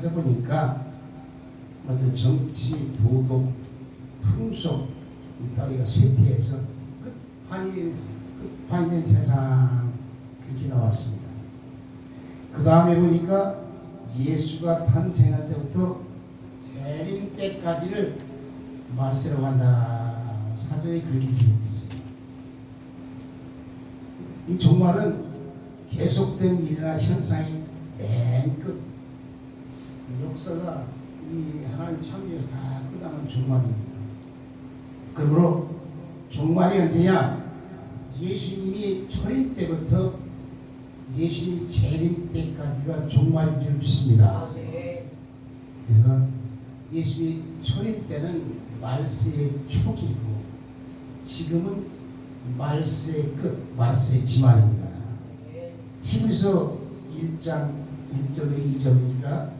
찾아보니까 먼저 정치, 도덕, 풍속 이 따위가 쇠퇴해서 끝판이 된 세상 그렇게 나왔습니다. 그 다음에 보니까 예수가 탄생할 때부터 재림 때까지를 말세라고 한다. 사전에 그렇게 기록되어 있습니다. 이 종말은 계속된 일이나 현상이 맨 끝. 역사가 이 하나님 창조에서 다 끝나는 종말입니다. 그러므로 종말이 언제냐? 예수님이 초림 때부터 예수님이 재림 때까지가 종말인 줄 믿습니다. 그래서 예수님이 초림 때는 말세의 초기고 지금은 말세의 끝, 말세의 지말입니다. 히브리서 1장 1절에 2절이니까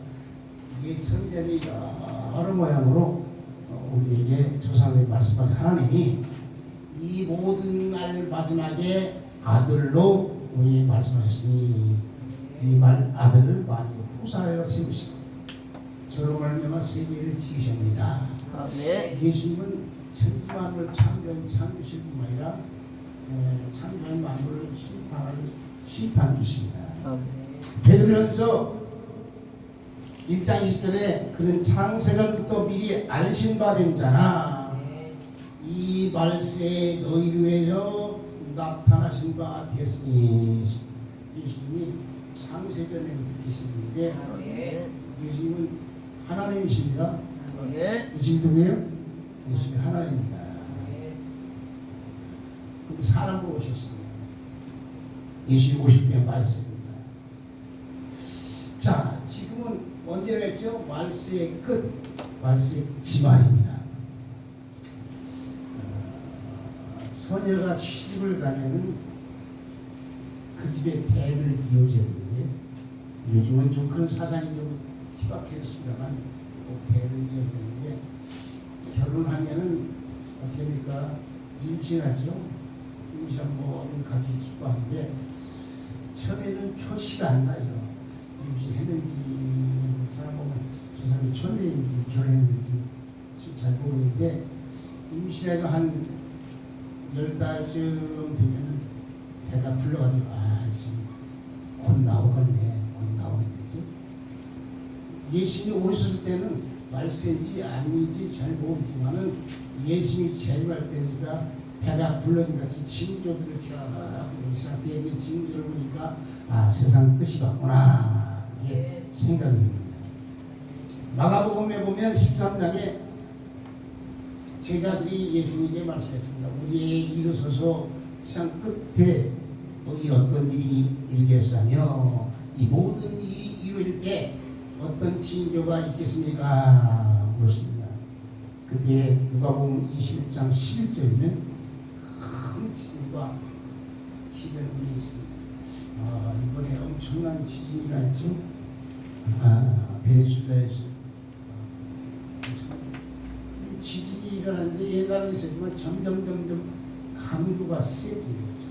이 선전이 여러 모양으로 우리에게 조상들이 말씀한 하나님이 이 모든 날 마지막에 아들로 우리 말씀하셨으니 이 아들을 많이 후사하여 세우시고 저로 말미암아 세계를 지으셨느니라. 예수님은 천지만물을 창조실 뿐만 아니라 창조한 만물을 심판 주십니다. 베드로전서 1장 20절에 그는 창세전부터 미리 알신 바 된 자나 이 말세에 너희를 위하여 나타나신 바 되었으니 예수님이 창세전에부터 계시는데 예수님은 하나님이십니다. 예수님 누구예요? 예수님이 하나님입니다. 근데 사람으로 오셨습니다. 예수님 오실 때 말씀입니다. 자, 지금은 언제라 했죠? 말세의 끝, 말세의 지말입니다. 소녀가 시집을 가면은 그 집에 대를 이어져야 되는데 요즘은 좀 그런 사상이 좀 희박해졌습니다만 꼭 대를 이어야 되는데 결혼하면은 어떻게 합니까? 임신하죠. 임신한 모든 가족이 기뻐하는데 처음에는 표시가 안 나요. 임신했는지 사람 보면 저 사람이 처음인지 결혼했는지 잘 모르는데 임신해가 한 10달쯤 되면 배가 불러가지고 지금 곧 나오겠네. 예수님이 오셨을 때는 말세인지 아닌지 잘 모르지만은 예수님이 재림할 때니까 배가 불러진 같이 징조들을 쫙 우리 징조를 보니까 세상 끝이 같구나 이게 생각이 됩니다. 마가복음에 보면 13장에 제자들이 예수님에게 말씀했습니다. 우리에게 일어서서 세상 끝에 너희 어떤 일이 일겠으며 이 모든 일이 이루어질 때 어떤 징조가 있겠습니까? 물었습니다. 그때 누가복음 21장 11절이면 큰 지진과 지변이 있습니다. 이번에 엄청난 지진이라 했죠. 베네수엘라에서 지진이 일어나는데 옛날에 있었지만 점점 강도가 세지는 거죠.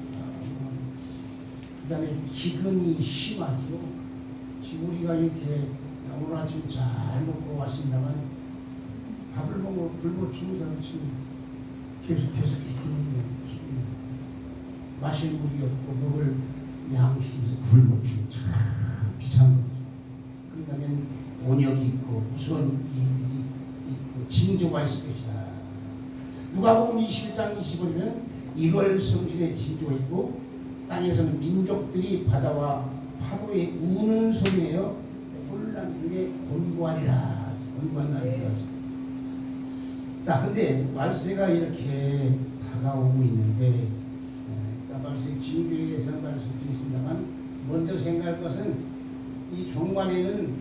그 다음에 기근이 심하죠. 지금 우리가 이렇게 오늘 아침 잘 먹고 왔습니다만 밥을 먹고 굶어 죽는 사람 지금 계속해서 마실 물이 없고 먹을 양식이 굶어 죽는 참 비참한 거죠. 그러면 온역이 있고 무서운 일이 있고 징조가 있을 것이다. 누가복음 21장 25절에는 1월 성신의 징조가 있고 땅에서는 민족들이 바다와 파도에 우는 소리예요. 혼란 중에 곤고하리라. 곤고한 날이라서. 자, 근데 말세가 이렇게 다가오고 있는데, 말세 징조에 대해서 말씀드리겠습니다만, 먼저 생각할 것은 이 종말에는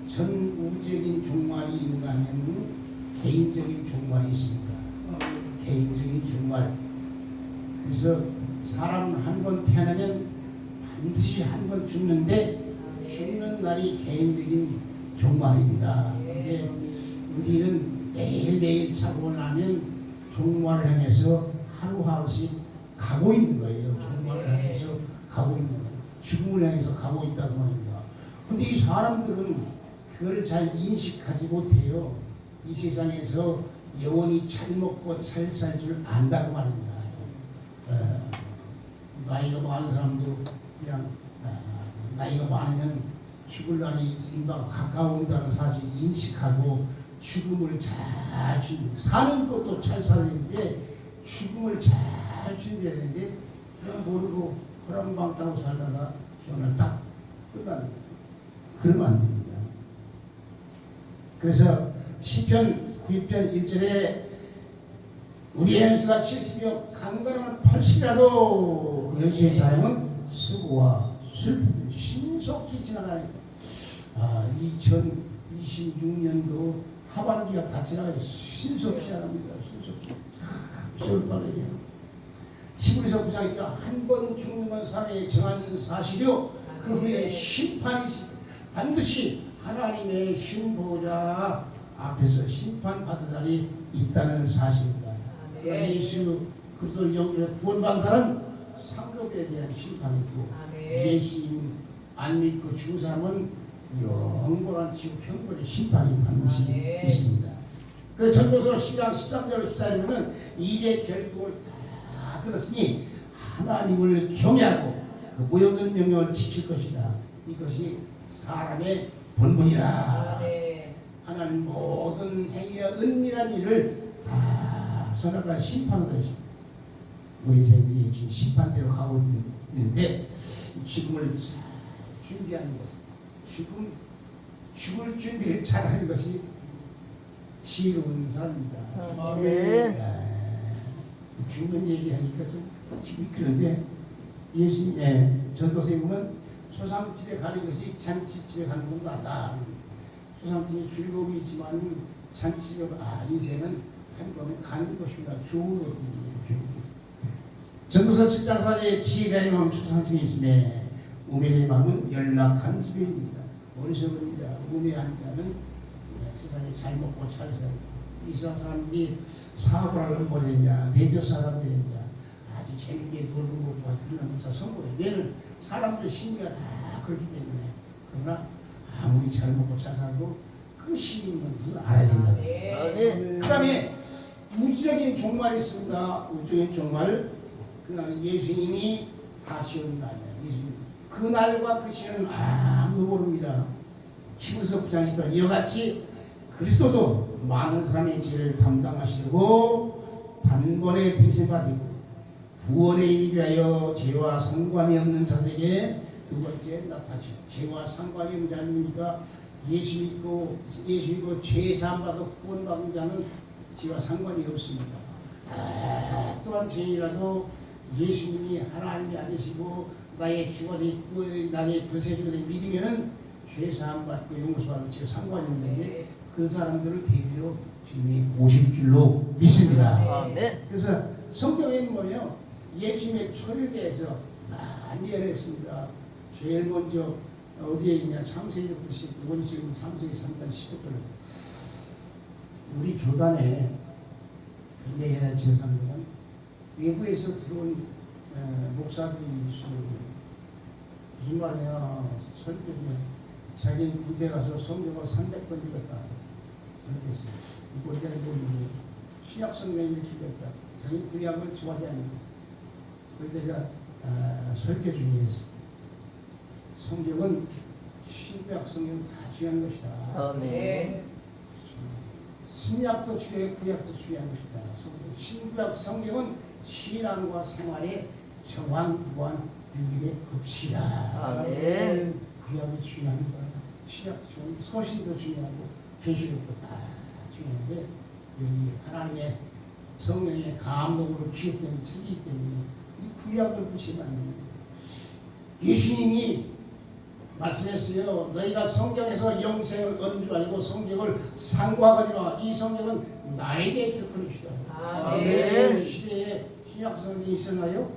전 우주적인 종말이 있는가 하면 개인적인 종말이 있습니다. 개인적인 종말. 그래서 사람은 한 번 태어나면 반드시 한 번 죽는데 죽는 날이 개인적인 종말입니다. 근데 우리는 매일매일 자고 나면 종말을 향해서 하루하루씩 가고 있는 거예요. 종말을 향해서 가고 있는 거예요. 죽음을 향해서 가고 있다고 합니다. 근데 이 사람들은 그걸 잘 인식하지 못해요. 이 세상에서 영원히 잘 먹고 잘 살 줄 안다고 말입니다. 나이가 많은 사람도 그냥 나이가 많으면 죽을 날이 임박 가까운다는 사실을 인식하고 죽음을 잘 준비, 사는 것도 잘 살아야 되는데 죽음을 잘 준비해야 되는데 그냥 모르고 호랑방탕하고 살다가 오늘 딱 끝나는 거예요. 그러면 안 됩니다. 그래서 시편 9편 1절에 우리의 연수가 70이요 강건함은 80이라도 그 연수의 자랑은 수고와 슬픔이 신속히 지나가니까 2026년도 하반기가 다 지나가요. 신속히 지나갑니다. 신속히 세월 빠르게 히브리서 9장에 한 번 죽는 건 사람의 정한 사실이요 그 후에 심판이 반드시 하나님의 흰보좌 앞에서 심판받을 날이 있다는 사실입니다. 예수 그리스도를 영접해 구원받은 사람은 상급에 대한 심판이 있고 예수님 안 믿고 죽은 사람은 영원한 지옥 형벌의 심판이 반드시 있습니다. 그래서 전도서 10장 13절 14절에는 이제 결국을 다 들었으니 하나님을 경외하고 그 모든 명령을 지킬 것이다. 이것이 사람의 본분이라. 하나님 모든 행위와 은밀한 일을 다 선악과 심판으로 하십니다. 우리 인생이 지금 심판대로 가고 있는데 죽음을 잘 준비하는 것, 죽을 준비를 잘하는 것이 지혜로운 사람입니다. 죽는 얘기하니까 좀 기분이 그런데 예수님의 전도서에 보면 소상집에 가는 것이 잔치집에 가는 것 같다. 소상집이 즐거움이 있지만 잔치가 인생은 한 번에 가는 것이구나. 교훈거든요. 전도서 7장 4절에 지혜자의 마음 소상집에 있으며 우매의 마음은 연락한 집입니다. 어리석은자, 우매한 자는 세상에 잘 먹고 잘 살고 이 세상 사람들이 사업을 하는 거냐, 레저 사람이 되냐, 아주 재밌게 놀고 먹고 그러는 자 성공해. 얘는 사람들의 심리가 다 그렇기 때문에 그러나 아무리 잘 먹고 잘 살고 그 심리는 알아야 된다. 그 다음에 우주적인 종말이 있습니다. 우주적인 종말. 그날은 예수님이 다시 오는 날이에요. 예수님. 그날과 그 시간은 아무도 모릅니다. 히브리서 9장 10절 이와 같이 그리스도도 많은 사람의 죄를 담당하시려고 단번에 등신받으고 구원에 이르기 위하여 죄와 상관이 없는 자들에게 두 번째 나타나시고 죄와 상관이 없는 자니까 예수 믿고 죄 사함받아 구원받는 자는 죄와 상관이 없습니다. 또한 죄인이라도 예수님이 하나님이 아니시고 나의 주가 되고 나의 구세주가 되고 믿으면은 죄 사함 받고 용서받는 죄와 상관이 없는데 그 사람들을 데리러 주님이 오실 줄로 믿습니다. 그래서 성경에는 뭐예요? 예수님의 처리에 대해서 많이 연했습니다. 제일 먼저 어디에 있냐? 창세기부터 15번 지금 창세기 3장 15절 우리 교단에 굉장히 연한 제사장들은 외부에서 들어온 목사들이 있어요. 무슨 말이야? 설교면 자기는 군대 가서 성경을 300번 읽었다. 그렇게 했어요. 이거 이제는 뭐 신약 성경을 이렇게 읽었다. 자기는 구약을 좋아하지 않는 그런데 내가 설교 중에 성경은 신약 성경은 다 중요한 것이다. 네. 신약도 중요해 구약도 중요한 것이다. 신구약 성경은 신앙과 생활의 정황무한 유일의 법칙이다. 구약이 중요한 거야. 신약도 중요하고 서신도 중요하고 계시록도 다 중요한데 여기 하나님의 성령의 감동으로 기획된 책이기 때문에 이 구약을 붙이면 안 됩니다. 예수님이 말씀했어요. 너희가 성경에서 영생을 얻는 줄 알고 성경을 상고하거니 마. 이 성경은 나에 대해 기록한 것이다. 예수님 시대에 신약 성경이 있었나요?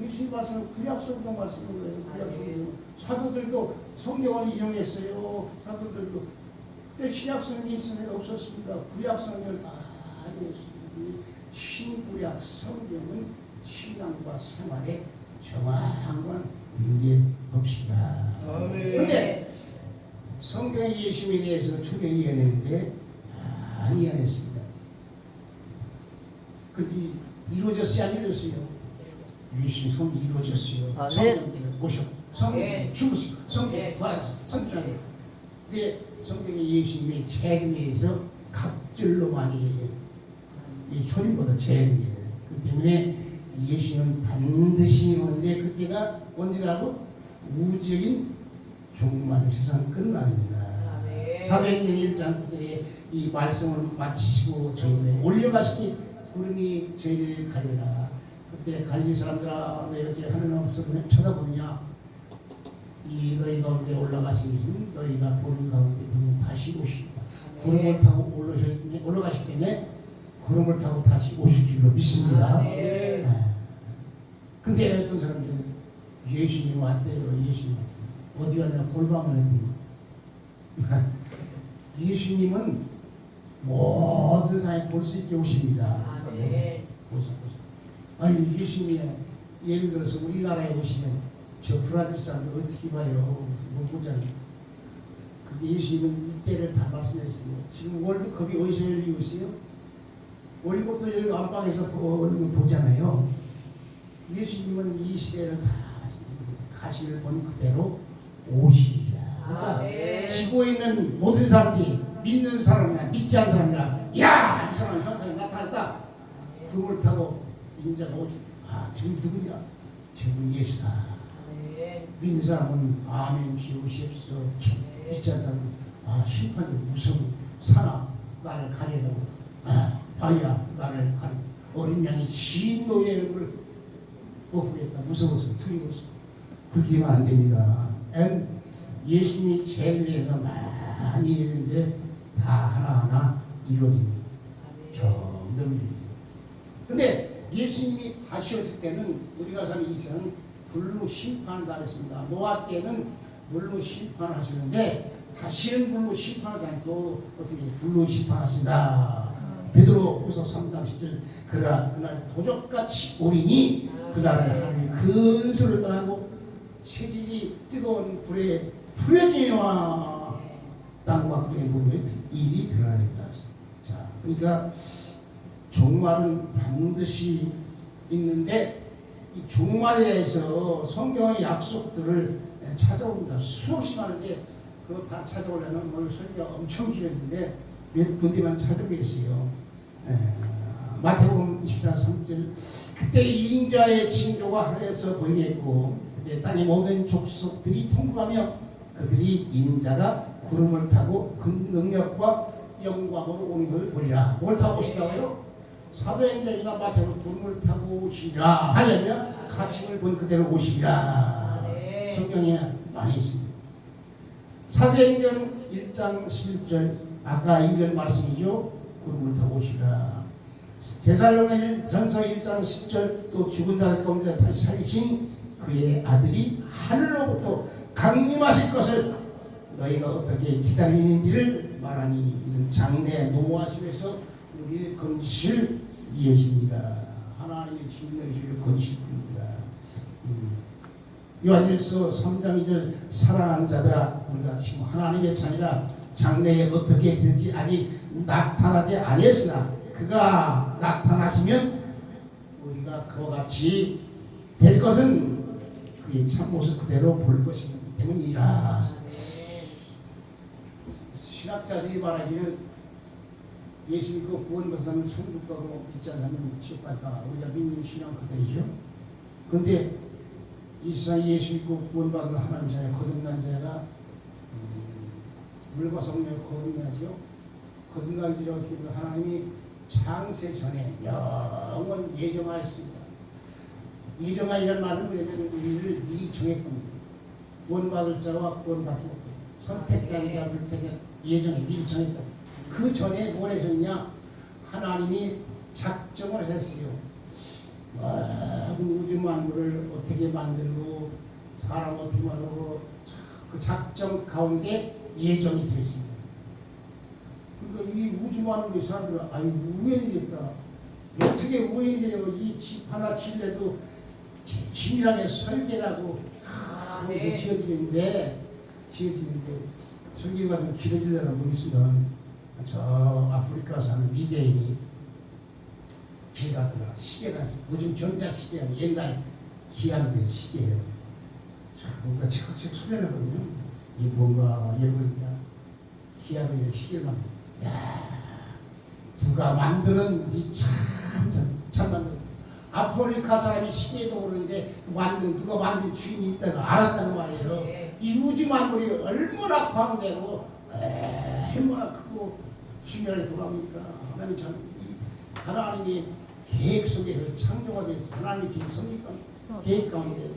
예수님 말씀은 구약 성경 말씀인 거예요. 구약 성경. 사도들도 성경을 이용했어요. 사도들도 그때 신약 성경이 있었나요? 없었습니다. 구약 성경을 다 이용했습니다. 신구약 성경은 신앙과 생활의 정확한 유리의 법칙이다. 그런데 성경의 예수님에 대해서 처음에 이해했는데 안 이해했습니다. 그게 이루어졌어요, 안 이루어졌어요? 예수님 성경이 이루어졌어요. 성경이 오셨고 성경이 죽으시고 성경이 부활하시고 성경이. 근데 성경의 예수님의 재림에서 갑절로 많이 이 초림보다 재림이에요. 그 때문에 예수님은 반드시 오는데 그때가 언제라고? 우주적인 종말 세상 끝날입니다. 사도행전 1장 9절에 이 말씀을 마치시고 저희를 올려가시니 구름이 저희를 가리라. 그때 갈리 사람들아 왜 어째 하늘 없어 쳐다보느냐. 이 너희 가운데 올라가시니 너희가 보는 가운데 보면 다시 오시리라. 구름을 타고 올라가시기 때문에 구름을 타고 다시 오실 줄로 믿습니다. 근데 어떤 사람들은 예수님 왔대요. 예수님 어디 가냐 골방을 했더니 예수님은 모든 사람이 볼 수 있게 오십니다. 아니 예수님이 예를 들어서 우리나라에 오시면 저 브라질 사람들 어떻게 봐요? 못 보잖아요. 근데 예수님은 이때를 다 말씀했어요. 지금 월드컵이 어디서 열리고 있어요? 월드컵도 여기 안방에서 보잖아요. 예수님은 이 시대를 다 가시를 본 그대로 오시리라. 그러니까 지구에 있는 모든 사람들이 믿는 사람이나 믿지 않는 사람이나 야! 이상한 현상이 나타났다. 구름을 타고 인자가 오지. 아, 지금 누구냐? 지금 예수다. 믿는 사람은 아멘 지으시옵소서. 믿지 않는 사람은 아, 심판이 무서워. 사나 나를 가려다고. 아, 바위야 나를 가려. 어린 양이 진노의 얼굴을 못 보겠다. 무서워서 두려워서. 그렇게 하면 안 됩니다. 예수님이 죄에 대해서 많이 했는데 다 하나하나 이루어집니다. 점점 이루어집니다. 근데 예수님이 다시 오실 때는 우리가 사는 이 세상은 불로 심판을 받았습니다. 노아 때는 물로 심판하시는데 다시는 불로 심판하지 않고 어떻게 불로 심판하신다. 베드로후서 3장 10절 그러나 그날 도적같이 오리니 그날은 하늘 근수를 떠나고 체질이 뜨거운 불에 후려지와 땅과 그의 몸에 일이 드러나리다. 자, 그러니까 종말은 반드시 있는데 이 종말에 대해서 성경의 약속들을 찾아옵니다. 수없이 많은데 그거 다 찾아오려면 오늘 설교가 엄청 길었는데 몇 군데만 찾아보겠어요. 마태복음 24장 3절 그때 인자의 징조가 하늘에서 보이겠고 그때 땅의 모든 족속들이 통곡하며 그들이 인자가 구름을 타고 그 능력과 영광으로 오는 것을 보리라. 뭘 타고 오신다고요? 사도행전이나 마태복음 구름을 타고 오시리라. 하려면 가심을 본 그대로 오시리라. 성경에 많이 있습니다. 사도행전 1장 11절 아까 읽은 말씀이죠. 구름을 타고 오시리라. 데살로니가전서 1장 10절 또 죽은 자들 가운데 다시 살리신 그의 아들이 하늘로부터 강림하실 것을 너희가 어떻게 기다리는지를 말하니 이는 장래 노하심에서 우리를 건지실 예수입니다. 하나님의 진노를 건지실 분입니다. 요한일서 3장 2절 사랑하는 자들아 우리가 지금 하나님의 자녀라 장래에 어떻게 될지 아직 나타나지 아니했으나 그가 나타나시면 우리가 그와 같이 될 것은 그의 참모습 그대로 볼 것이기 때문이라. 신학자들이 말하기를 예수 믿고 구원받은 사람은 천국 가고 믿지 않는 사람은 지옥 간다. 우리가 믿는 신앙 그대로죠. 그런데 이 세상 예수 믿고 구원받은 하나님 자녀 거듭난 자가 물과 성령을 거듭나죠. 거듭나기 전에 어떻게 보면 하나님이 창세 전에 영원 예정하였습니다. 예정하이라는 말은 뭐냐면 우리를 미리 정했습니다. 구원받을 자와 구원받지 못할 선택자와 불택자 예정에 미리 정했다. 그 전에 뭘 했었냐? 하나님이 작정을 했어요. 모든 우주 만물을 어떻게 만들고 사람 어떻게 만들고 그 작정 가운데 예정이 되었습니다. 그러니까 이 우주 만물의 사람들은 아니 우연이 됐다. 어떻게 우연이 돼요? 이 집 하나 칠래도 치밀하게 설계라고 하면서 지어지는데 설교가 좀 길어지려는 분 있으면 저 아프리카 사는 미대인이 기가 들어 시계가 요즘 전자시계가 옛날 기한이 된 시계예요. 뭔가 책책 소리나거든요. 이게 뭔가 예보니까 기한이 시계를 만든. 야, 누가 만드는 참 만든. 아프리카 사람이 시계도 모르는데 누가 만든 주인이 있다고 알았다는 말이에요. 이 우주 만물이 얼마나 광대고 얼마나 크고 중요하게 돌아오니까 하나님이 참 하나님이 계획 속에서 창조가 돼서 하나님의 계획 성립 계획 가운데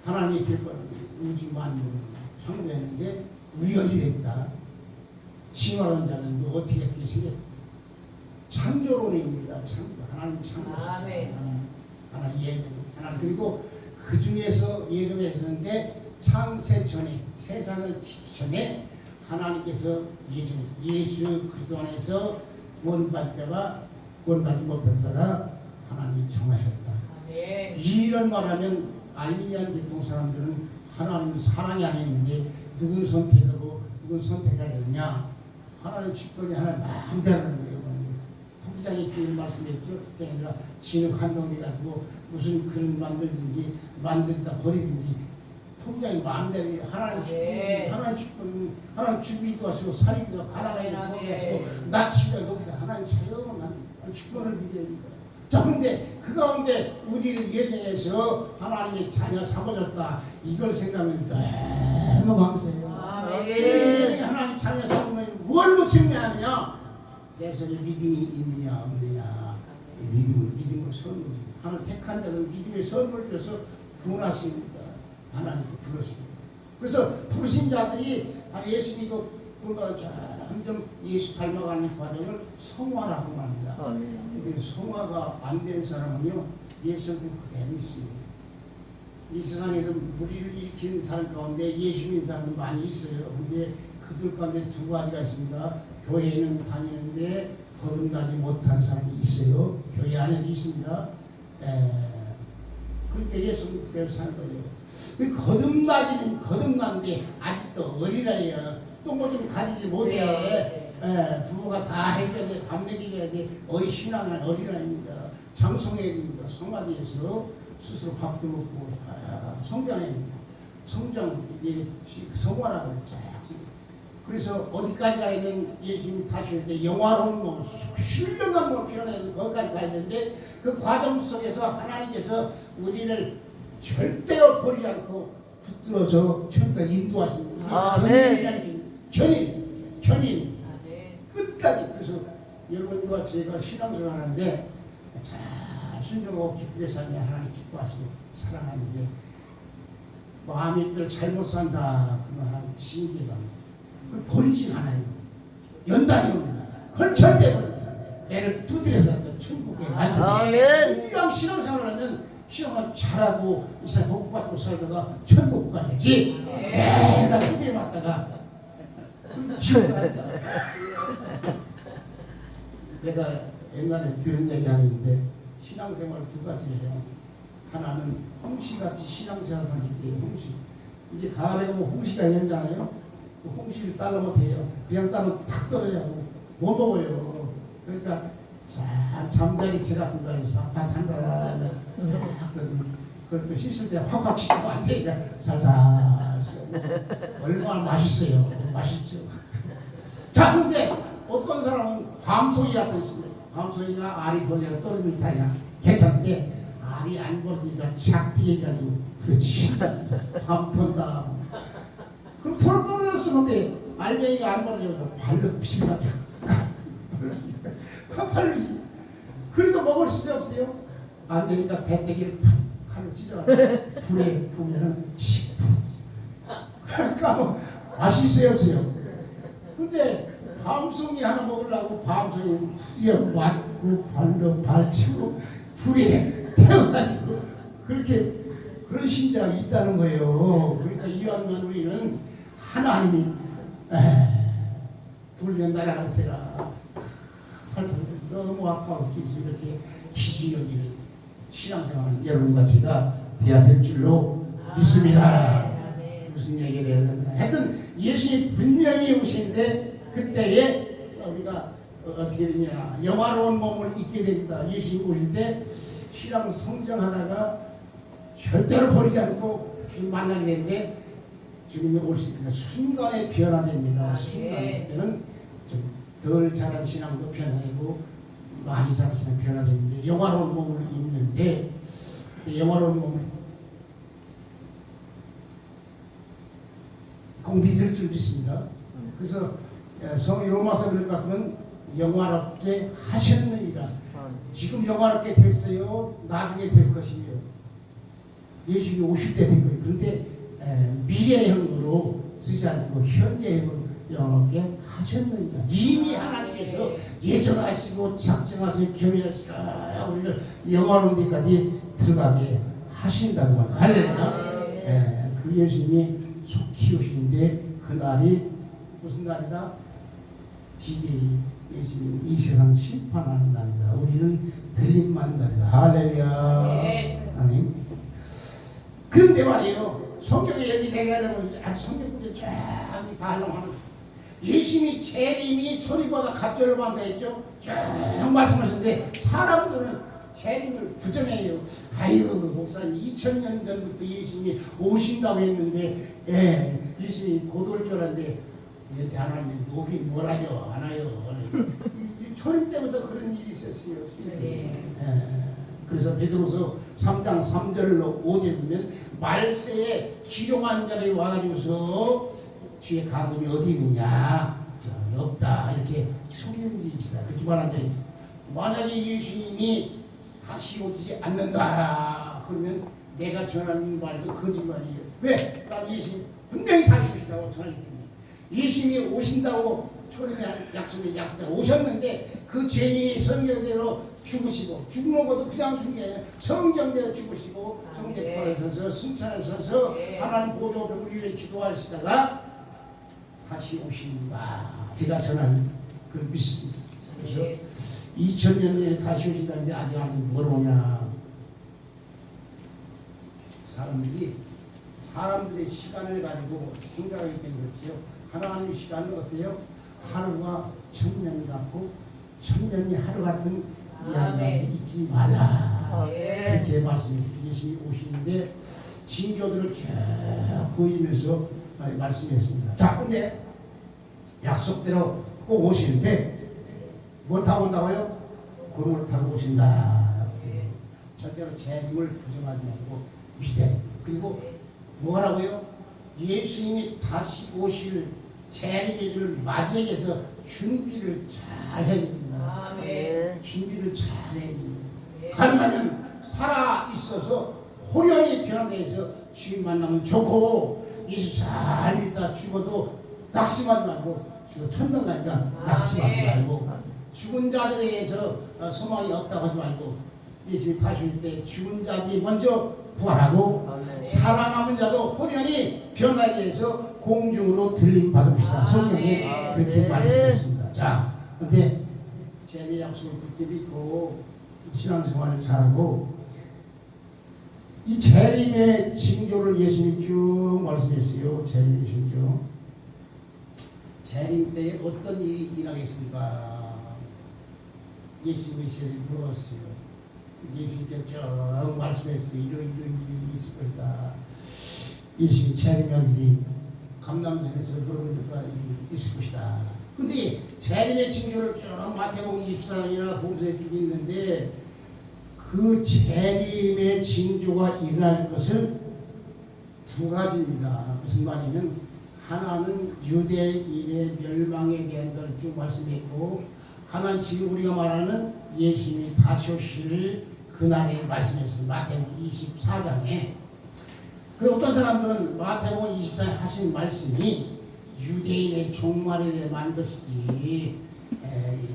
하나님의 계획과는 우주 만물을 창조했는데 우연히 됐다. 칭화론 자는 뭐 어떻게 생겼다. 창조론입니다. 하나님 창조하셨다. 하나님 예정, 하나님 그리고 그 중에서 예정했었는데 창세 전에 세상을 짓기 전에 하나님께서 예수 그리스도 안에서 구원받을 자와 구원받지 못한 자가 하나님이 정하셨다. 이런 말하면 알미니안 계통 사람들은 하나님 사랑이 아니었는데 누군 선택하고 누군 선택하지 않느냐. 하나님 축복이 하나님 마음대로라는 거예요. 특장이 교인 말씀했죠. 특장이가 진흙 한 덩이 가지고 무슨 그릇 만들다 버리든지 통장이 마음대로 하나님 축복은 하나님 축복은 하나님 주비도 하시고 살인도 가난하게 포기하시고 낮추기가 높이다 하나님 자유한 축복을 믿어야 됩니다. 자 그런데 그 가운데 우리를 예정해서 하나님의 자녀 삼아줬다 이걸 생각하면 너무 감사해요. 예정에 하나님 자녀 삼으면 무엇로 증명하느냐? 내 속에 믿음이 있느냐 없느냐. 믿음을 선물 하나님 택한 자는 믿음의 선물을 줘서 구원하십니다. 하나님께 부르십니다. 그래서 부르신 자들이 예수 믿고 구원받아 점점 예수 닮아가는 과정을 성화라고 합니다. 성화가 안 된 사람은요 예수 그대로 있습니다. 이 세상에서 무리를 일으키는 사람 가운데 예수 믿는 사람은 많이 있어요. 그런데 그들 가운데 두 가지가 있습니다. 교회는 다니는데 거듭나지 못한 사람이 있어요. 교회 안에도 있습니다. 그러니까 예수 그대로 사는 거예요. 거듭났는데 아직도 어리라예요. 똥고 좀 가지지 못해. 부모가 다 해줘야 돼. 밥 먹여줘야 돼. 신앙은 어리라입니다. 장성해야 됩니다. 성화대에서 스스로 밥도 먹고 성장해야 됩니다. 성장, 이게 성화라고 그랬죠. 그래서 어디까지 가야 되는 예수님 다시 올 때 영화로운 훌륭한 표현해야 되는데 거기까지 가야 되는데 그 과정 속에서 하나님께서 우리를 절대로 버리지 않고 붙들어서 천국까지 인도하십니다. 견인 끝까지. 그래서 여러분과 제가 신앙생활 하는데 잘 순종하고 기쁘게 살면 하나님 기뻐하시고 사랑하는데 마음이 그대로 잘못 산다 그러면 하나님 징계가 버리진 않아요. 연단이 옵니다. 그걸 절대 버립니다. 애를 두드려서 천국에 만듭니다. 이왕 신앙생활을 하면 신앙을 잘하고 이 사람 복받고 살다가 천국 가야지. 애가 두드려 맞다가 지옥 간다. 내가 옛날에 들은 얘기 하나 있는데 신앙생활 두 가지예요. 하나는 홍시같이 신앙생활 사는 게 홍시. 이제 가을에 가면 홍시가 연잖아요. 홍시를 따로 못해요. 그냥 따로 탁 떨어져고 못 먹어요. 그러니까 잠자리채 같은 거에서 다 잔다라 그것도 씻을 때 확확 씻어도 안 되니까 살살 얼마나 맛있어요. 맛있죠. 자 그런데 어떤 사람은 밤송이 같은 신데 밤송이가 알이 벌려서 떨어지면 다냐 괜찮은데 알이 안 벌어지니까 작게 해가지고 그렇지 밤 턴다. 그럼 서로 떨어졌으면 돼. 알맹이가 안 벌어져서 발로 피가 팔로 그래도 먹을 수 없어요. 안 되니까 배때기를 푹 칼로 찢어가지고 불에 보면은 칙 그러니까 맛이 있어요 없어요. 근데 밤송이 하나 먹으려고 밤송이 두드려 맞고 발로 밟히고 불에 태워가지고 그렇게 그런 신자가 있다는 거예요. 그러니까 이왕이면 우리는 하나님이 불면 날아갈세라 살펴보면 너무 아까워서 이렇게 기준여기를 신앙생활은 여러분과 제가 돼야 될 줄로 믿습니다. 무슨 얘기를 해야 되나 하여튼 예수님이 분명히 오시는데 그때에 우리가 어떻게 되냐, 영화로운 몸을 입게 됩니다. 예수님 오실 때 신앙 성장하다가 절대로 버리지 않고 주님 만나게 되는데 주님이 오실 때 순간에 변화됩니다. 순간에 때는 좀 덜 자란 신앙도 변화되고 많이 자란 신앙 변화되는데 영화로운 몸을 입는데 영화로운 몸을 꼭 믿을 줄 믿습니다. 그래서 성의 로마서 글 같으면 영화롭게 하셨느니라. 지금 영화롭게 됐어요. 나중에 될 것이에요. 예수님이 오실 때 된 거예요. 그런데 미래형으로 쓰지 않고 현재형으로 영화롭게 하셨느니라. 이미 하나님께서 예정하시고 작정하시고 결의하시고 우리를 영화로운 데까지 들어가게 하신다고 합니다. 할렐루야. 그 예수님이 속히 오시는데 그날이 무슨 날이다? 디데이. 예수님 이 세상 심판하는 날이다. 우리는 들림만 날이다. 할렐루야. 하나님. 그런데 말이에요. 성경에 여기 내가려면 아주 성경들이 쫙 다 하려고 하는 거예요. 예수님이 재림이 천리보다 갑절로 만다 했죠. 쭉 말씀하셨는데 사람들은 재림을 부정해요. 아유 목사님 2000년 전부터 예수님이 오신다고 했는데 예수님이 곧 올 줄 알았는데 하나님 오긴 뭐라요 안 와요. 초림 때부터 그런 일이 있었어요. 그래서 베드로서 3장 3절로 5절 보면 말세에 기룡한 자들이 와가지고서 주의 강림이 어디 있느냐 없다 이렇게 소개해줍시다. 그렇게 말한 자 있어요. 만약에 예수님이 다시 오지 않는다 그러면 내가 전하는 말도 거짓말이에요. 왜? 난 예수님 분명히 다시 오신다고 전하기 때문에. 예수님이 오신다고 초림의 약속에 오셨는데 그 죄인이 성경대로 죽으시고 죽는 것도 그냥 죽는 게 아니라 성경대로 죽으시고 성경편에 서서 승천에 서서 하나님 보좌 앞에 우리를 기도하시다가 다시 오신다. 제가 전한 그 믿습니다. 그래서 2000년 전에 다시 오신다는데 아직 안 뭘 오냐. 사람들의 시간을 가지고 생각하기 때문에 그렇죠. 하나님의 시간은 어때요? 하루가 1000년 같고 1000년이 하루 같은 이야기를 잊지 말라. 그렇게 말씀해주시고 예수님이 오시는데 징조들을 쭉 보이면서 말씀했습니다. 자, 근데 약속대로 꼭 오시는데 뭐 타고 온다고요? 구름을 타고 오신다. 절대로 재림을 부정하지 말고 믿어요. 그리고 뭐라고요? 예수님이 다시 오실 재림의日을 맞이하기 위해서 준비를 잘 해야 됩니다. 준비를 잘 해야 됩니다. 가능하면 살아 있어서 호련히 변화돼서 주님 만나면 좋고 예수 잘 믿다 죽어도 낙심하지 말고 죽어 천당 가니까 낙심하지 말고 죽은 자들에 대해서 소망이 없다고 하지 말고 예수님이 다시 올 때 죽은 자들이 먼저 부활하고 살아남은 자도 호련히 변화에 대해서 공중으로 들림 받읍시다. 성경에 그렇게 말씀했습니다. 자, 근데 재미 약속을 굳게 믿고 신앙생활을 잘하고 이 재림의 징조를 예수님이 쭉 말씀했어요. 재림의 징조. 재림 때에 어떤 일이 일어나겠습니까? 예수님의 시절에 물어봤어요. 예수님께서 쭉 말씀했어요. 이런 일이 있을 것이다. 예수님 재림하지 감남산에서 그러니까 있을 것이다. 근데 재림의 징조를 쭉 마태복음 24장이나 복음서에 쭉 있는데 그 재림의 징조가 일어날 것은 두 가지입니다. 무슨 말이냐면 하나는 유대인의 멸망에 대한 걸 쭉 말씀했고 하나는 지금 우리가 말하는 예수님이 다시 오실 그날에 말씀했습니다. 마태복음 24장에 그 어떤 사람들은 마태복음 24장에 하신 말씀이 유대인의 종말에 대해 말한 것이지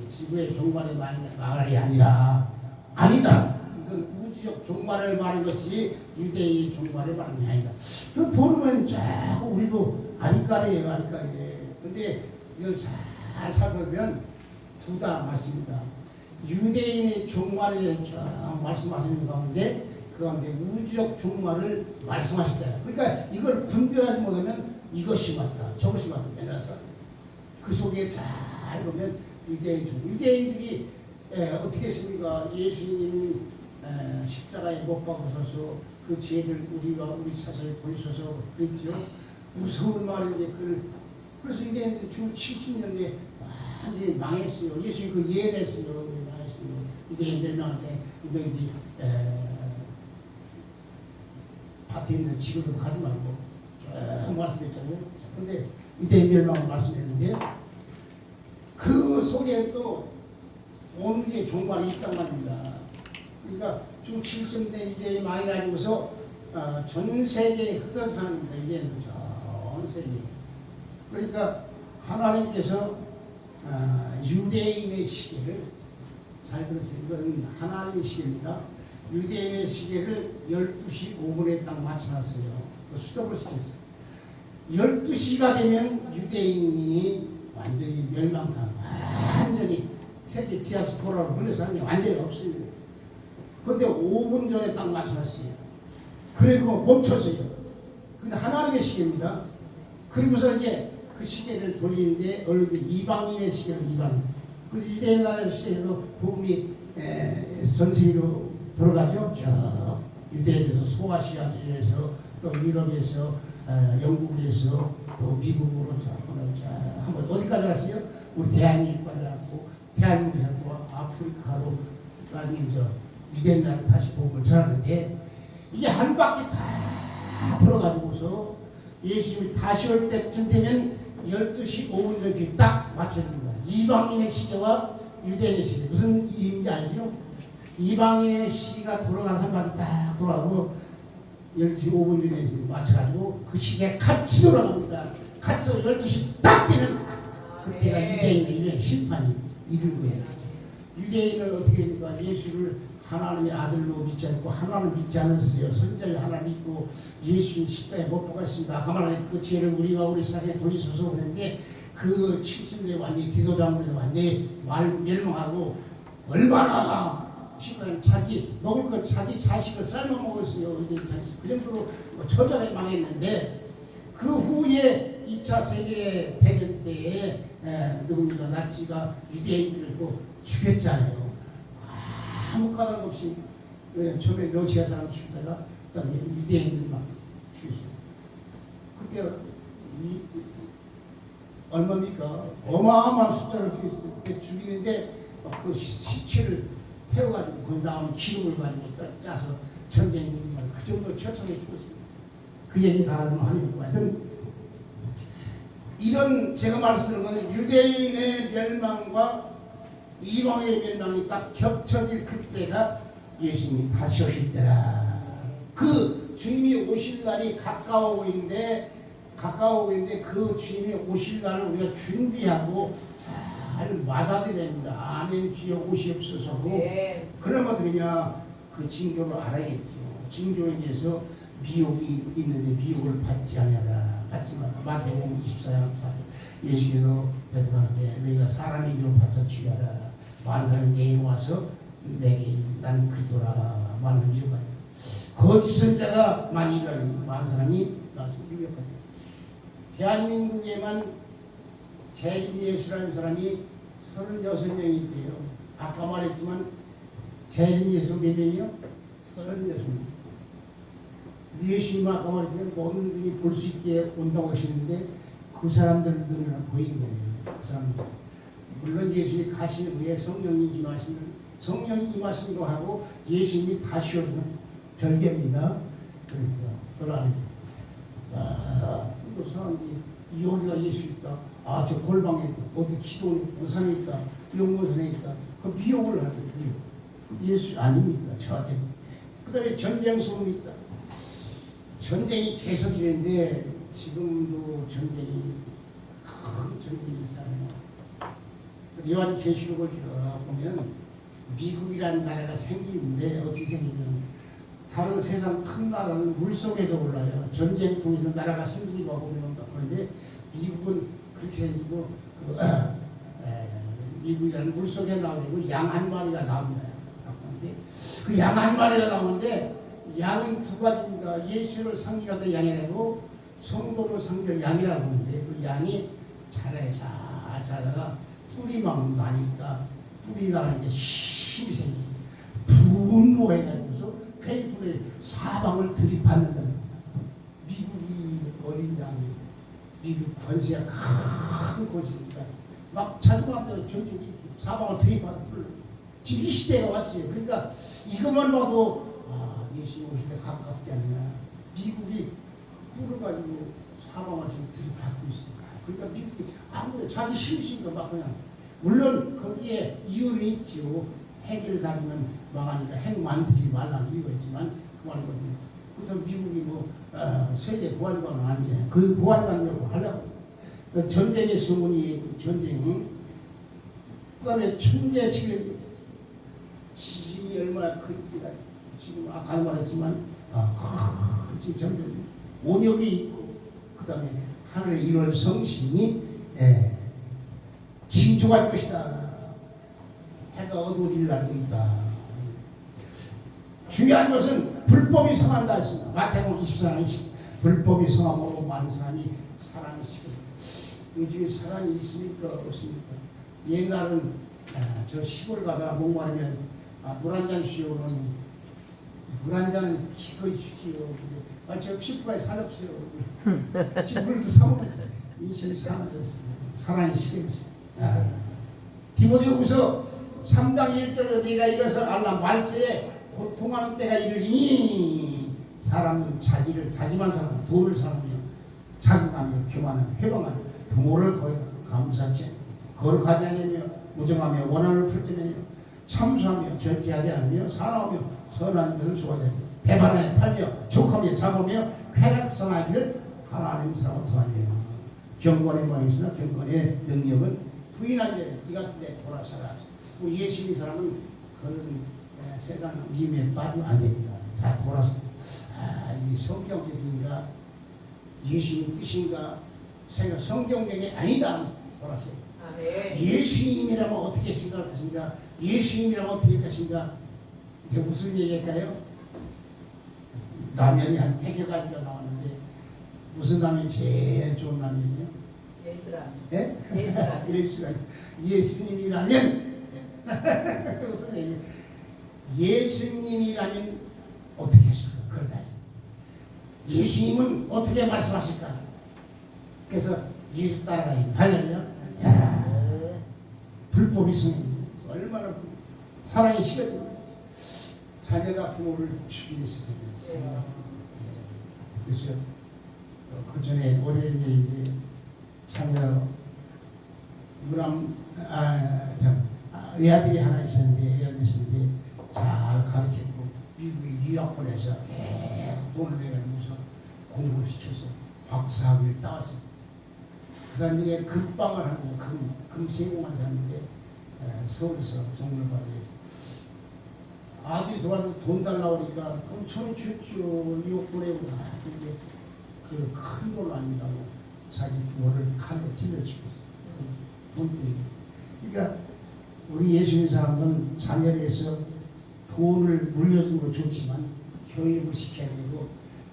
지구의 종말에 말이 아니라 아니다. 이건 우주적 종말을 말한 것이 유대인의 종말을 말한 게 아니다. 그 보면 자꾸 우리도 아리까리예요. 근데 이걸 잘 살펴보면 둘 다 맞습니다. 유대인의 종말에 대해 쭉 말씀하시는 가운데 그 가운데 우주적 종말을 말씀하시다. 그러니까 이걸 분별하지 못하면 이것이 맞다, 저것이 맞다 맨날 써요. 그 속에 잘 보면 유대인들이 어떻게 했습니까? 예수님이 십자가에 못 박으셔서 그 죄를 우리 자신에 돌리셔서 그랬죠. 무서운 말인데 그래서 유대인들이 주 70년에 완전히 망했어요. 예수님이 그 예언했어요. 망했어요. 유대인 멸망한테 유대인들이 밭에 있는 지구도 가지 말고 쭉 말씀했잖아요. 근데 유대인 멸망을 말씀했는데 그 속에 또 오는 게 종말이 있단 말입니다. 그러니까 중 70대 유대인이 많이 가지고서 전 세계에 흩어져 사는 유대인은 전 세계. 그러니까 하나님께서 유대인의 시계를 잘 들으세요. 이것은 하나님의 시계입니다. 유대인의 시계를 12시 5분에 딱 맞춰놨어요. 수정을 시켰어요. 12시가 되면 유대인이 완전히 멸망당, 완전히 세계 디아스포라로 흘려서 하는 게 완전히 없어요. 그런데 5분 전에 딱 맞춰놨어요. 그리고 멈췄어요. 그게 하나님의 시계입니다. 그리고서 이제 그 시계를 돌리는데 어른들 이방인의 시계로 이방인. 그래서 유대인 나라의 시계에서 복음이 전 세계로 돌아가죠. 저 유대인에서 소아시아에서 또 유럽에서 영국에서 또 미국으로 한번 어디까지 갔어요? 우리 대한민국까지 갔고 대한민국에서 또 아프리카로 나중에 유대인 나라 다시 복음을 전하는데 이게 한 바퀴 다 돌아가지고서 예수님이 다시 올 때쯤 되면 12시 5분 전에 딱 맞춰줍니다. 이방인의 시계와 유대인의 시계 무슨 의미인지 알죠? 이방인의 시계가 돌아가서 한 바퀴 딱 돌아가고 12시 5분 전에 맞춰가지고 그 시계에 같이 돌아갑니다. 같이 12시 딱 되면 그때가 유대인의 심판이 이른 거예요. 유대인은 어떻게 합니까? 예수를 하나님의 아들로 믿지 않고 하나님을 믿지 않았어요. 선자의 하나님 믿고 예수님 십자가에 못 박았습니다. 가만히 그 죄를 우리 자신에 돌리소서 그랬는데 그 70년대 완전히 기도장군에서 완전히 멸망하고 얼마나 자기 먹을 거 자기 자식을 삶아 먹었어요. 그 정도로 처절하게 망했는데 그 후에 2차 세계 대전 때에 누굽니까 나치가 유대인들을 또 죽였잖아요. 아무 까닭 없이 처음에 러시아 사람 죽이다가 그다음에 유대인들 막 죽였어요. 그때 얼마입니까? 어마어마한 숫자를 죽이는데 그 시체를 태워가지고 그 다음에 기름을 가지고 짜서 전쟁이 그 정도로 처참하게 죽었습니다. 그 얘기 다 아니고 하여튼 이런 제가 말씀드린 것은 유대인의 멸망과 이방의 멸망이 딱 겹쳐질 그때가 예수님이 다시 오실 때라. 그 주님이 오실 날이 가까워오고 있는데 그 주님이 오실 날을 우리가 준비하고 잘 맞아들여야 됩니다. 아멘 주여 오시옵소서. 네. 그러면 어떻게냐 그 징조를 알아야겠죠. 징조에 대해서 미혹이 있는데 미혹을 받지 않으라. 받지 마라. 마태복음 24장 4절 예수께서 대답하시되 너희가 사람의 미혹을 받자 취하라. 많은 사람이 내게 와서 내게 난 그리스도라 많은 미혹을 거짓 선자가 많이 일어나니 많은 사람이 나서 유혹하니 대한민국에만 재림 예수라는 사람이 36명이 있대요. 아까 말했지만 재림 예수 몇 명이요? 36명. 예수님 아까 말했지만 모든 분이 볼 수 있게 온다고 하시는데 그 사람들 눈에는 보이는 거예요. 그 사람들. 물론 예수님이 가시는 후에 성령이 임하시기도 하고 예수님이 다시 오는 별개입니다. 그러니까 그걸 안 해요. 또 사람들이 여기가 예수 있다. 저 골방에 있다. 어디 기도원에 있다. 우산에 있다. 용문선에 있다. 그 미혹을 하는 거예요. 예수 아닙니까? 저한테. 그 다음에 전쟁 소음이 있다. 전쟁이 계속 이랬는데 지금도 전쟁이 큰 전쟁이 있잖아요. 요한계시록을 보면 미국이라는 나라가 생기는데 어떻게 생기면 다른 세상 큰 나라는 물속에서 올라요. 전쟁 통해서 나라가 생기기도 하고 그런데 미국은 그렇게 생기고 미국이라는 물속에 나오고 양 한 마리가 나옵니다. 그 양 한 마리가 나오는데 양은 두 가지입니다. 예수를 상징하는 양이라고 성도로 성결 양이라고 하는데 그 양이 잘 자라다가 뿌리 막 나니까 뿌리다가 이제 힘이 생기고 분노해가지고서 페이프에 사방을 들이받는다. 미국이 어린 양이 미국 권세가 큰 곳이니까 막 자주마대로 전쟁이 사방을 들이받고 지금 이 시대가 왔어요. 그러니까 이것만 봐도 예수 오실 때 가깝지 않냐. 미국이 꿀을 가지고 사방을 지금 들이받고 있으니까. 그러니까 미국이 아무래도 자기 힘이니까 막 그냥 물론 거기에 이유는 있죠. 핵을 가지면 망하니까 핵 만들지 말라는 이유가 있지만 그만이거든요. 그래서 미국이 세계 보안관은 아니잖아요. 그 보안관으로 하려고. 그 전쟁의 소문이 전쟁 그다음에 천재 지진이 얼마나 큰지가 지금 아까 말했지만 큰 점점 온역이 있고 그다음에 하늘의 1월 성신이 징조할 것이다. 해가 어두워질 날이 있다. 중요한 것은 불법이 성한다 하십니다. 마태복음 24장 20 불법이 성함으로 많은 사람이 사랑이 식은 요즘에 사랑이 있습니까 없습니까? 옛날은 저 시골 가다가 목마르면 물 한 잔 주시오는 물 한 잔은 기꺼이 주시오. 저 피부가 사납시오. 물도 사먹는 인심이 사랑이 식은 디모데후서 3장 1절에 내가 이것을 알라 말세에 고통하는 때가 이르리니 사람은 자기만 사랑하며 돈을 사랑하며 자극하며 교만하며 회방하며 부모를 감사치 거룩하지 않으며 무정하며 원한을 풀지며 참수하며 절제하지 않으며 사랑하며 선한 것을 좋아하지 않으며 배반하여 팔려 족하며 잡으며 쾌락선하기를 하나님 사랑을 토하며 경건의 마음이 있으나 경건의 능력은 부인한 자는 네가 내 돌아서라. 우리 예수 믿는 사람은 그런 세상 미움에 빠지면 안 됩니다. 다 돌아서 이 성경적인가 예수님 뜻인가 생각 성경적이 아니다. 돌아서요. 예수님이라면 어떻게 생각할 것인가? 예수님이라면 어떻게 할 것인가? 이게 무슨 얘기일까요? 라면이 한 100여 가지가 나왔는데 무슨 라면이 제일 좋은 라면이요? 예수라면. 예? 예수라면. 예수라면. 예수님이라면 무슨 얘기? 예수님이라면 어떻게 하실까? 그걸 가지고 예수님은 어떻게 말씀하실까? 그래서 예수 따라가야 할렐루야. 불법이 성립 얼마나 사랑이 식어지고 자녀가 부모를 죽이는 세상이었어요. 그래서 그 전에 오래된 얘기인데 자녀 외아들이 하나 있었는데 잘 가르쳤고 미국에 유학 보내서 계속 돈을 내가지고서 공부를 시켜서 박사학위를 따왔어요. 그 사람 중에 금방을 하는 금 세공한 사람인데 서울에서 종문을 받아서 아들이 좋아서 돈 달라고 하니까 돈 처음에 줬죠. 유학 보내고 근데 그 큰 돈 아니라고 자기 부모를 칼로 찔러주고 돈 때문에. 그러니까 우리 예수 믿는 사람들은 자녀를 위해서 돈을 물려주는 거 좋지만 교육을 시켜야 되고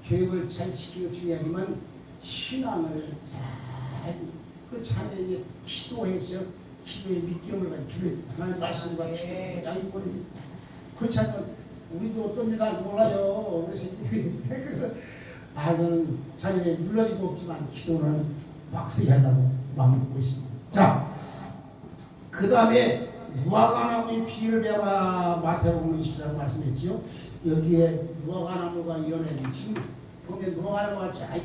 교육을 잘 시키는 거 중요하지만 신앙을 잘 그 자녀에게 기도해서 기도의 믿음을 가지고 기도해 하나님 말씀과 기도 양육을 그렇지 않으면 우리도 어떤 일도 알 몰라요. 그래서 저는 자녀에 눌러지고 없지만 기도는 빡세게 하려고 마음을 먹고 있습니다. 자, 그 다음에 무화과나무의 비유를 배워라. 마태복음 24장 말씀했죠. 여기에 무화과나무가 연해지 지금 보면 무화과나무가 쫙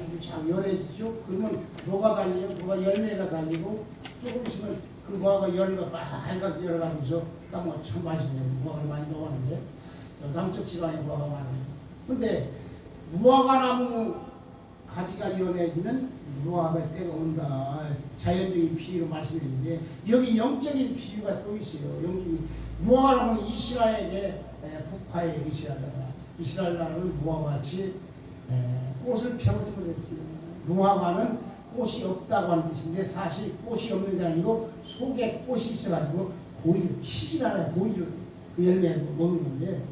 연해지죠. 그러면 뭐가 달려요? 뭐가 열매가 달리고 조금 있으면 그 무화과 열매가 빨갛게 열어가면서 땀을 참 맛있네요. 무화과를 많이 먹었는데 남쪽 지방에 무화과가 많아요. 근데 무화과나무 가지가 연해지면 무화과 때가 온다. 자연적인 비유로 말씀했는데 여기 영적인 비유가 또 있어요. 영적인 무화과나무는 이스라엘의 북파의 이스라엘 나라는 무화과 같이 꽃을 펴지 못했어요. 무화과는 꽃이 없다고 하는 뜻인데 사실 꽃이 없는 게 아니고 속에 꽃이 있어가지고 고일 피질 않아요. 고일을 그 열매 먹는 건데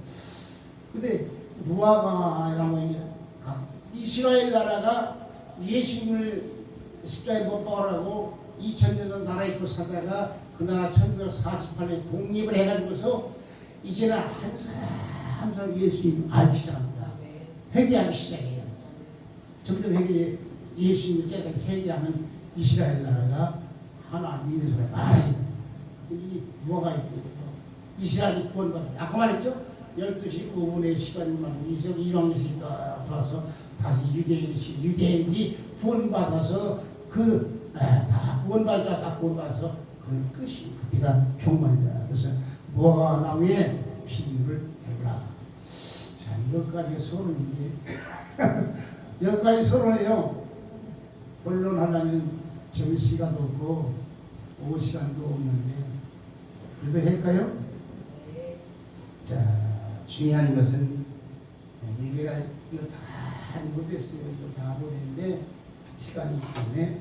근데 무화과나무 이스라엘 나라가 예수님을 십자가에 못 박으라고 2000년 나라 있고 살다가 그 나라 1948년에 독립을 해가지고서 이제는 한 사람 한 사람 예수님 알기 시작합니다. 회개하기 시작해요. 점점 예수님을 깨닫게 회개하면 이스라엘 나라가 하나님 믿는 사람이 많아진다. 이 무화과 있고 이스라엘이 구원받는다. 아까 말했죠? 12시 5분의 시간이 말이고 이방에서 들어와서 다시 유대인이 구원받아서 다 구원받자 다 구원받아서 그 끝이 그때가 종말이다. 그래서 무화과 나무에 비유를 해보라. 자, 여기까지 서론인데 여기까지 서론해요. 본론하려면 좀 시간도 없고 올 시간도 없는데 그래도 할까요? 자, 중요한 것은 예배가 이거 다 못했어요. 이거 다 못했는데 시간이 때문에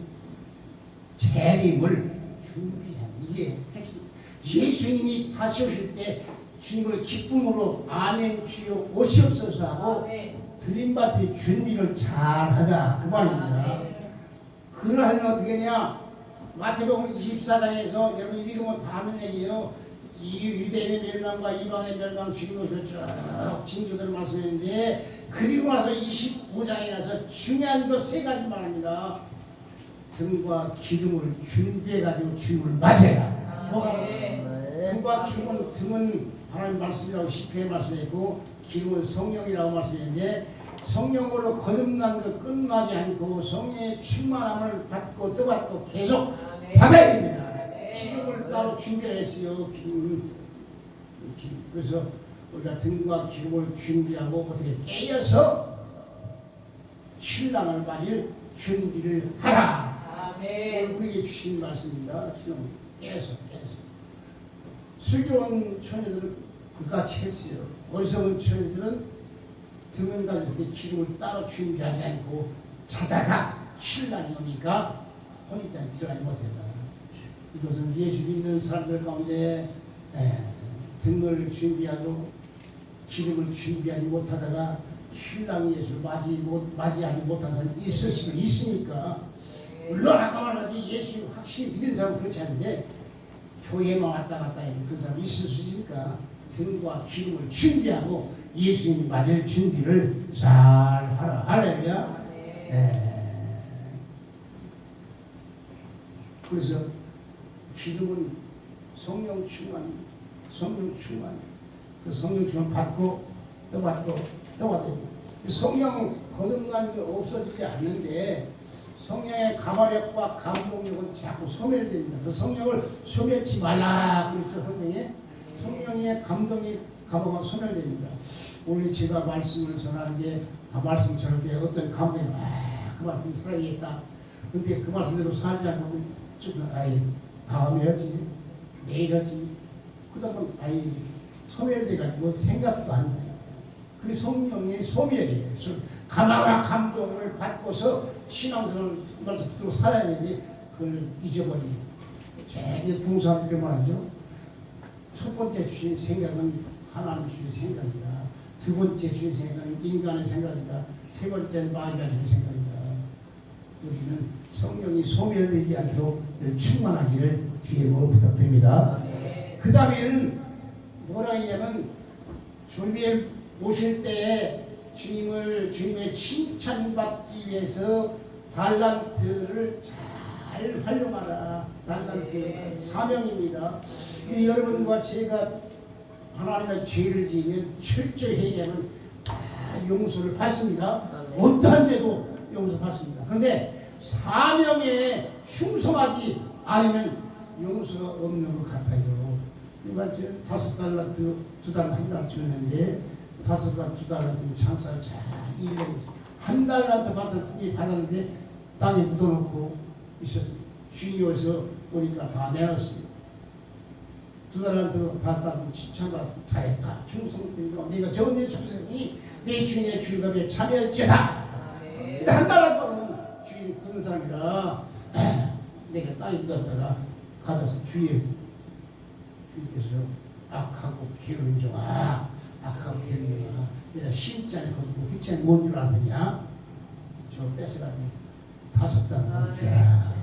재림을 준비한 이게 핵심. 예수님이 다시 오실 때 주님을 기쁨으로 아멘 주여 오시옵소서 하고 드림밭의 준비를 잘 하자 그 말입니다. 그러하면 어떻게 하냐? 마태복음 24장에서 여러분 읽으면 다 아는 얘기예요. 이 유대인의 멸망과 이방의 멸망 주님으로 쭉 징조들을 말씀했는데 그리고 나서 25장에 가서 중요한 것 세 가지 말합니다. 등과 기름을 준비해가지고 주님을 맞이해라. 뭐가 등과 기름은 등은 하나님 말씀이라고 시편에 말씀했고 기름은 성령이라고 말씀했는데 성령으로 거듭난 것 끝나지 않고 성령의 충만함을 받고 떠받고 계속 받아야 됩니다. 기름을 따로 준비했어요. 그래서 우리가 등과 기름을 준비하고 어떻게 깨어서 신랑을 맞을 준비를 하라. 우리에게 주신 말씀입니다. 깨서 슬기로운 처녀들은 그같이 했어요. 어리석은 처녀들은 등은 가졌을 때 기름을 따로 준비하지 않고 자다가 신랑이 오니까 혼인장에 들어가지 못했다. 이것은 예수 믿는 사람들 가운데 등을 준비하고 기름을 준비하지 못하다가 신랑 예수를 맞이하지 못한 사람이 있을 수도 있으니까 물론 아까 말하지 예수 확실히 믿는 사람은 그렇지 않은데 교회만 왔다 갔다 해도 그런 사람이 있을 수 있으니까 등과 기름을 준비하고 예수님이 맞을 준비를 잘 하라. 할렐루야. 그래서 기름은 성령 충만. 그 성령 충만 받고 또 받고 또 받고. 성령 거듭난 게 없어지지 않는데 성령의 가발력과 감동력은 자꾸 소멸됩니다. 그 성령을 소멸치 말라 그랬죠. 성령의 감동이 가발과 소멸됩니다. 오늘 제가 말씀을 전하는데 말씀 전할 때 어떤 감동이 그 말씀 살아야겠다. 근데 그 말씀대로 살지 않으면 좀 다음에 하지 내일 하지 그다음은 소멸돼가지고 생각도 안 나요. 그게 성령의 소멸이에요. 가마와 감동을 받고서 신앙생활을 붙들고 살아야 되는데 그걸 잊어버리고 되게 풍성하게 말하죠. 첫 번째 주신 생각은 하나님 주신 생각이다. 두 번째 주신 생각은 인간의 생각이다. 세 번째는 마귀가 주신 생각이다. 우리는 성령이 소멸되지 않도록 충만하기를 주님으로 부탁드립니다. 그 다음에는 뭐라 하냐면 주님이 오실 때에 주님의 칭찬받기 위해서 달란트를 잘 활용하라. 달란트 사명입니다. 여러분과 제가 하나님의 죄를 지으면 철저히 회개하면 다 용서를 받습니다. 어떠한 죄도 용서받습니다. 그런데 사명에 충성하지 않으면 용서가 없는 것 같아요. 맞죠? 5달란트, 2달란트, 1달란트 줬는데 5달란트, 2달란트 장사를 잘 일하고 한 달란트 받았는데 땅에 묻어놓고 있었어요. 주인이 와서 보니까 다 내놨어요. 2달란트 받았다고 칭찬받아서 잘했다. 충성되니까 내가 적은 내 충성이 내 주인의 주인값에 참여할지다. 근데 한 달란트는 주인이 굳은 사람이라 내가 땅에 묻었다가 가져서 주인께서 악하고 게으른 자가 악하고 게으른 자가 내가 심지 않고 휘지 않고 뭔 줄 아느냐? 저 뺏어가지고 5단 죄라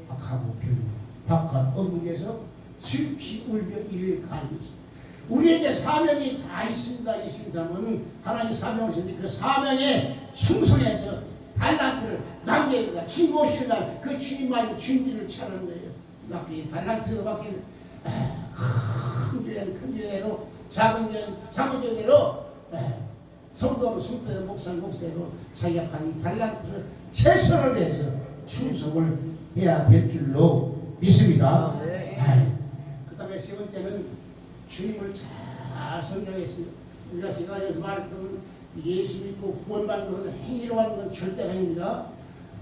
악하고 괴로운 바깥 어둠에서 슬피 울며 이를 가는 것이 우리에게 사명이 다 있습니다. 예수님 자문은 하나님의 사명을 주는데 그 사명에 충성해서 달란트를 남겨야 됩니다. 주님 오실 날 그 주님만이 준비를 차리는 거예요. 이 달란트가 바뀌는 큰 교회는 큰 교회로 작은 교회는 작은 교회로 성도는 성도대로 목사는 목사대로 자기가 받는 달란트를 최선을 다해서 충성을 해야 될 줄로 믿습니다. 그 다음에 세 번째는 주님을 잘 선정했습니다. 우리가 제가 여기서 말했던 예수 믿고 구원받는 것은 행위로 받는 건 절대 아닙니다.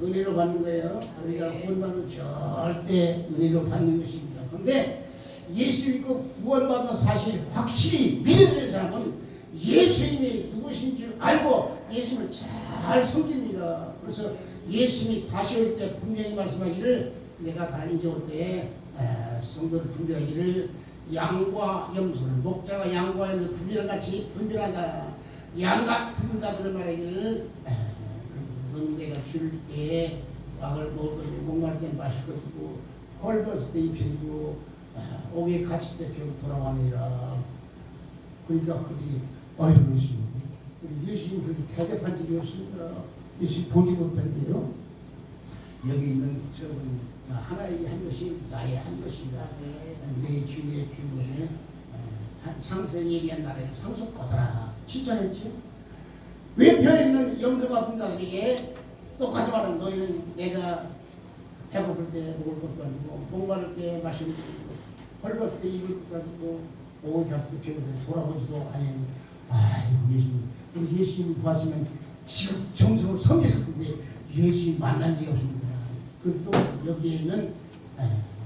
은혜로 받는 거예요. 우리가 구원받는 건 절대 은혜로 받는 것입니다. 그런데 예수 믿고 구원받은 사실이 확실히 믿어지는 사람은 예수님이 누구신 줄 알고 예수님을 잘 섬깁니다. 그래서 예수님이 다시 올 때 분명히 말씀하기를 내가 다시 올 때 성도를 분별하기를 양과 염소를 목자가 양과 염소를 분별같이 분별한다. 양 같은 자들을 말하기를 넌 내가 줄 때 왕을 먹을 것이고 목마를 때 마실 것이고 헐벗을 때 입혀주고 옥에 갇힐 때 배우 돌아가느니라. 그러니까 그들이 아이고 예수님 그렇게 대답한 적이 없습니다. 예수님 보지 못한데요. 여기 있는 저분 하나에게 한 것이 나의 한 것이다. 내 주의 주님의 창세에 예비한 날에 상속받아라. 칭찬했죠. 왼편에 있는 염소 같은 자들에게 똑같이 말하면 너희는 내가 배고플 때 먹을 것도 아니고 목마를 때 마실 것도 아니고 헐벗을 때 입을 것도 아니고 오고 곁에 배우들 돌아보지도 아니하니 아이고 예수님 우리 예수님 봤으면 지금 정성을 섬겼을 텐데 예수님 만난 적이 없습니다. 그또 여기에 있는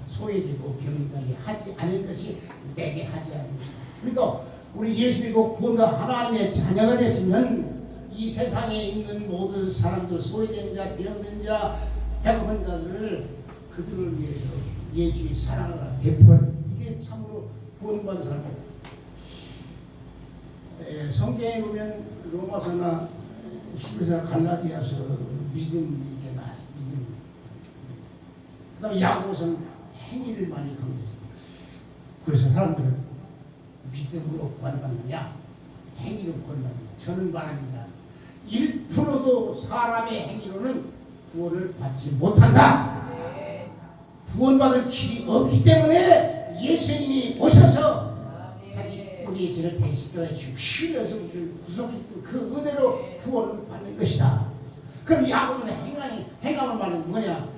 소외되고 병들게 하지 않은 것이 내게 하지 않은 것이다. 그러니까 우리 예수 믿고 구원과 하나님의 자녀가 됐으면 이 세상에 있는 모든 사람들 소외된 자, 병든 자, 배고픈 자들을 그들을 위해서 예수의 사랑을 베풀 이게 참으로 구원받은 사람입니다. 성경에 보면 로마서나 히브리서 갈라디아서 믿음에게 나아지 믿음. 그 다음에 야고보서는 행위를 많이 강조해요. 그래서 사람들은 믿음으로 구원받느냐 행위로 구원받느냐 저는 말합니다. 1%도 사람의 행위로는 구원을 받지 못한다. 구원받을 길이 없기 때문에 예수님이 오셔서 자기 우리의 죄를 대신하여 지금 실려서 우리를 구속했던 그 은혜로 구원을 받는 것이다. 그럼 야고보는 행함을 말하는 뭐냐?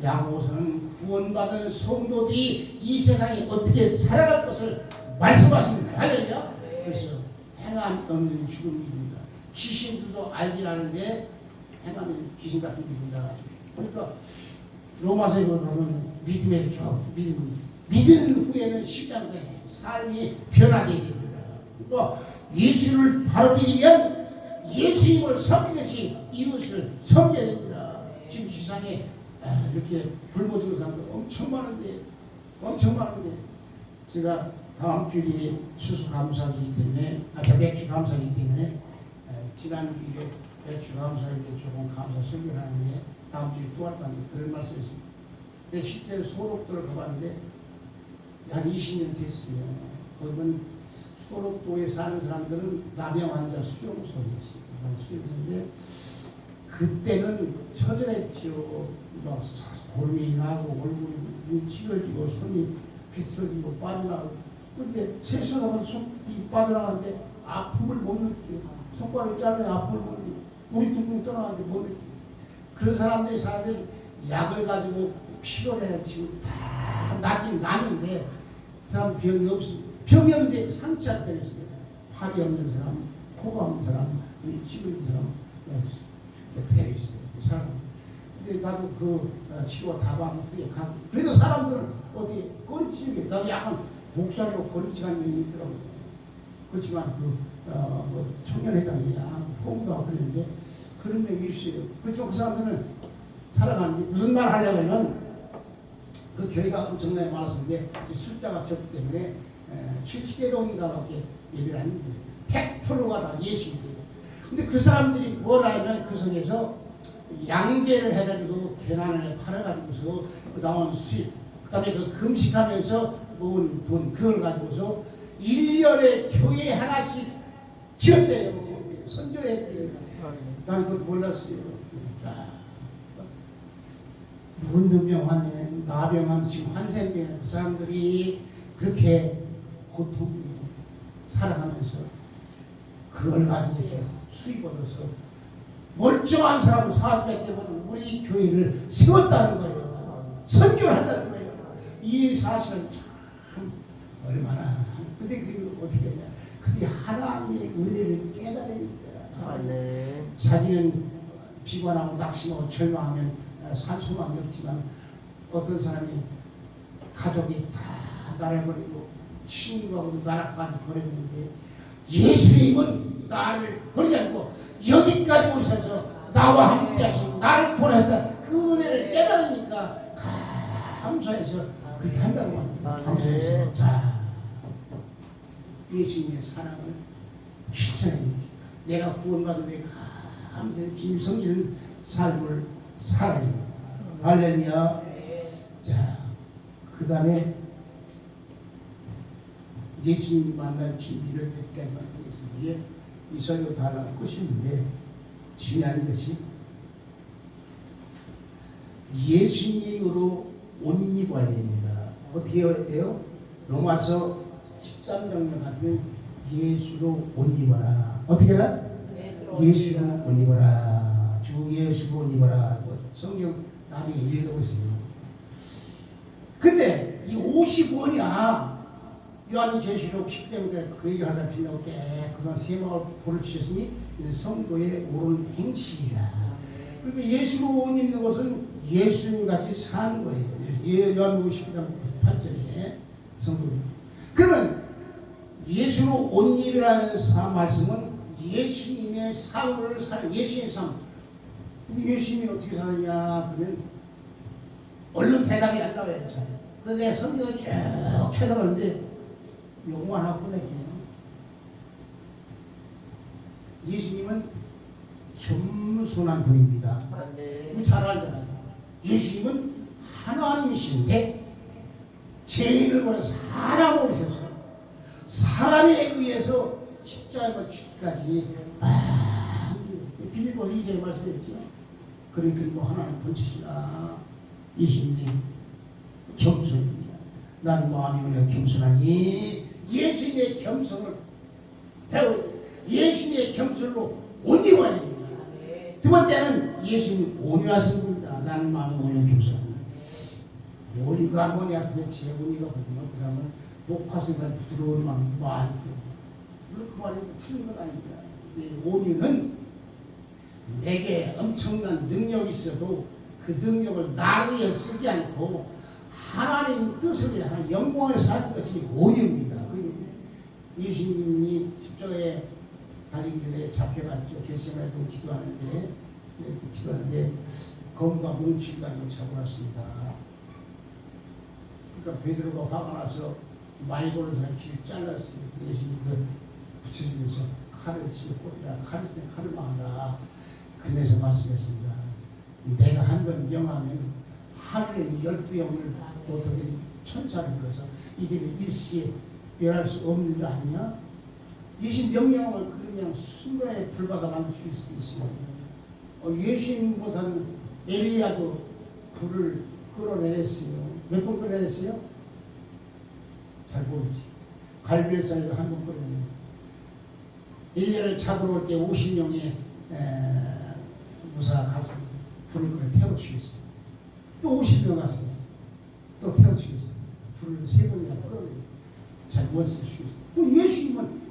야고보서는 구원받은 성도들이 이 세상에 어떻게 살아갈 것을 말씀하십니다. 할렐루야. 그래서 행함 없는 죽음입니다. 귀신들도 알지 않는데 행하면 귀신 같은 일입니다. 그러니까 로마서에 보면 믿음의 쪽 믿은 후에는 십자가 삶이 변화되게 됩니다. 또 예수를 바로 믿으면 예수님을 섬기듯이 이웃을 섬겨야 됩니다. 지금 세상에 이렇게 굶어주는 사람들 엄청 많은데 제가 다음 주에 수수감사이기 때문에 맥주 감사이기 때문에 지난 주에 맥주 감사에 대해 조금 감사 설교를 하는데 다음 주에 또 할 겁니다. 그런 말씀이었습니다. 근데 실제로 소록도를 가봤는데 한 20년 됐어요. 그러면 소록도에 사는 사람들은 나병 환자 수용소였어요. 그때는 처절했죠. 막 고름이 나고 얼굴이 찌그러지고 손이 비틀어지고 빠져나가고. 그런데 세수하면 손이 빠져나가는데 아픔을 못 느껴요. 손가락이 잘려 아픔을 못 느껴요. 물이 둥둥 떠나가는데 못 느껴요. 그런 사람들이 사는데 약을 가지고 피로를 지금 다 낫긴 나는데 그 사람 병이 없습니다. 병이 없는데 상처가 되었어요. 팔이 없는 사람, 코가 없는 사람, 눈이 찌그러진 사람 그대로 있어요. 그 사람. 근데 나도 그 치료가 다 받은 후에 그래도 사람들은 어떻게 꺼리치는 게 나도 약간 목살로 꺼리치는 면이 있더라고요. 그렇지만 뭐 청년회장이 호흡도 그랬는데 그런 면이 있어요. 그렇지만 그 사람들은 살아가는데 무슨 말 하려고 하면 그 교회가 엄청나게 많았는데 숫자가 적기 때문에 70개 동인가밖에 예배를 안 했는데 100%가 다 예수님이에요. 근데 그 사람들이 뭘 하면 그 성에서 양계를 해가지고 계란을 팔아가지고서 나온 수입, 그 다음에 그 금식하면서 모은 돈, 그걸 가지고서 1년에 교회 하나씩 지었대요. 선교했대요. 난 그걸 몰랐어요. 문득명한 나병한 지금 환생병 그 사람들이 그렇게 고통 살아가면서 그걸 가지고서 수입 얻어서 멀쩡한 사람 40개 보는 우리 교회를 세웠다는 거예요. 선교를 한다는 거예요. 이 사실은 참 얼마나 근데 그게 어떻게 하냐. 그들이 하나님의 은혜를 깨달아야 돼요. 자기는 비관하고 낙심하고 절망하면 산소망이 없지만 어떤 사람이 가족이 다 나를 버리고 친구하고 나라까지 버렸는데 예수님은 나를 버리지 않고 여기까지 오셔서 나와 함께 하시고 나를 구원했다. 그 은혜를 깨달으니까 감사해서 그렇게 한다고 합니다. 감사해서 자 예수님의 사랑을 실천해 내가 구원받은 데 감사해 김성기는 삶을 살아요. 할렐루야. 자, 그 다음에 예수님 만날 준비를 몇 가지만 하겠습니다. 이게 이 설교 다 나올 것인데 중요한 것이 예수님으로 옷 입어야 됩니다. 어떻게 해요? 로마서 13장에 가면 예수로 옷 입어라. 어떻게 해라? 예수로 옷 입어라. 주 예수로 옷 입어라. 성경 나중에 읽어보세요. 근데 이 옷이 뭐냐? 요한계시록 10장에 그 얘기하다 필요하고 깨끗한 세마을 볼을 주셨으니 성도의 옳은 행실이라. 그러니까 예수로 옷 입는 것은 예수님같이 사는 거예요. 요한복음 10장 8절에 성도. 그러면 예수로 옷 입으라는 말씀은 예수님의 삶을 사는 예수님의 삶. 예수님이 어떻게 사느냐 그러면 얼른 대답이 안 나와요. 그래서 내가 성경을 쭉 찾아봤는데 요거만 하고 끝낼게요. 예수님은 겸손한 분입니다. 우리 잘 알잖아요. 예수님은 하나님이신데 죄인을 보내 사람을 오셔서 사람에 의해서 십자가에 죽기까지 빌립보서 2장에 말씀했죠. 그러니까 뭐 하나님 번지시라. 예수님이 겸손입니다. 나는 마음이 오늘 겸손하니 예수님의 겸손을 배워야 돼요. 예수님의 겸손으로 옷 입어야 됩니다. 두 번째는 예수님이 온유하신 분이다. 나는 마음이 온유 겸손합니다. 온유가 뭐냐 도대체 온유가 뭐냐 그 사람은 목화생각 부드러운 마음 많고 물론 그 말이 틀린 건 아닙니다. 온유는 내게 엄청난 능력이 있어도 그 능력을 나를 위해 쓰지 않고 하나님 뜻을 위해 하나님 영광을 살 것이 온유입니다. 예수님이 십자가에 달리기 전에 잡혀갔죠. 겟세마네도 기도하는데 검과 뭉치를 가지고 잡아놨습니다. 그러니까 베드로가 화가 나서 말고는 길을 잘랐습니다. 예수님이 그 붙여주면서 칼을 치며 꽂으라. 칼을 치면 칼을 망한다. 그래서 말씀했습니다. 내가 한 번 명하면 하늘에 12영을 도토리 천사를 불러서 이들이 일시에 멸할 수 없는 일 아니냐? 예수님 명령을 그냥 순간에 불받아 만들 수 있어요. 예수님보다는 엘리야도 불을 끌어내렸어요. 몇 번 끌어내렸어요? 잘 모르지. 갈멜산에도 한 번 끌어내렸어요. 엘리야를 잡으러 올 때 50명의 무사가 가서 불을 끌어 태워 죽였어요. 또 50명 가서 또 태워 죽였어요. 불을 3번이나 끌어내요. 잘 원수 죽였어요. 예수님은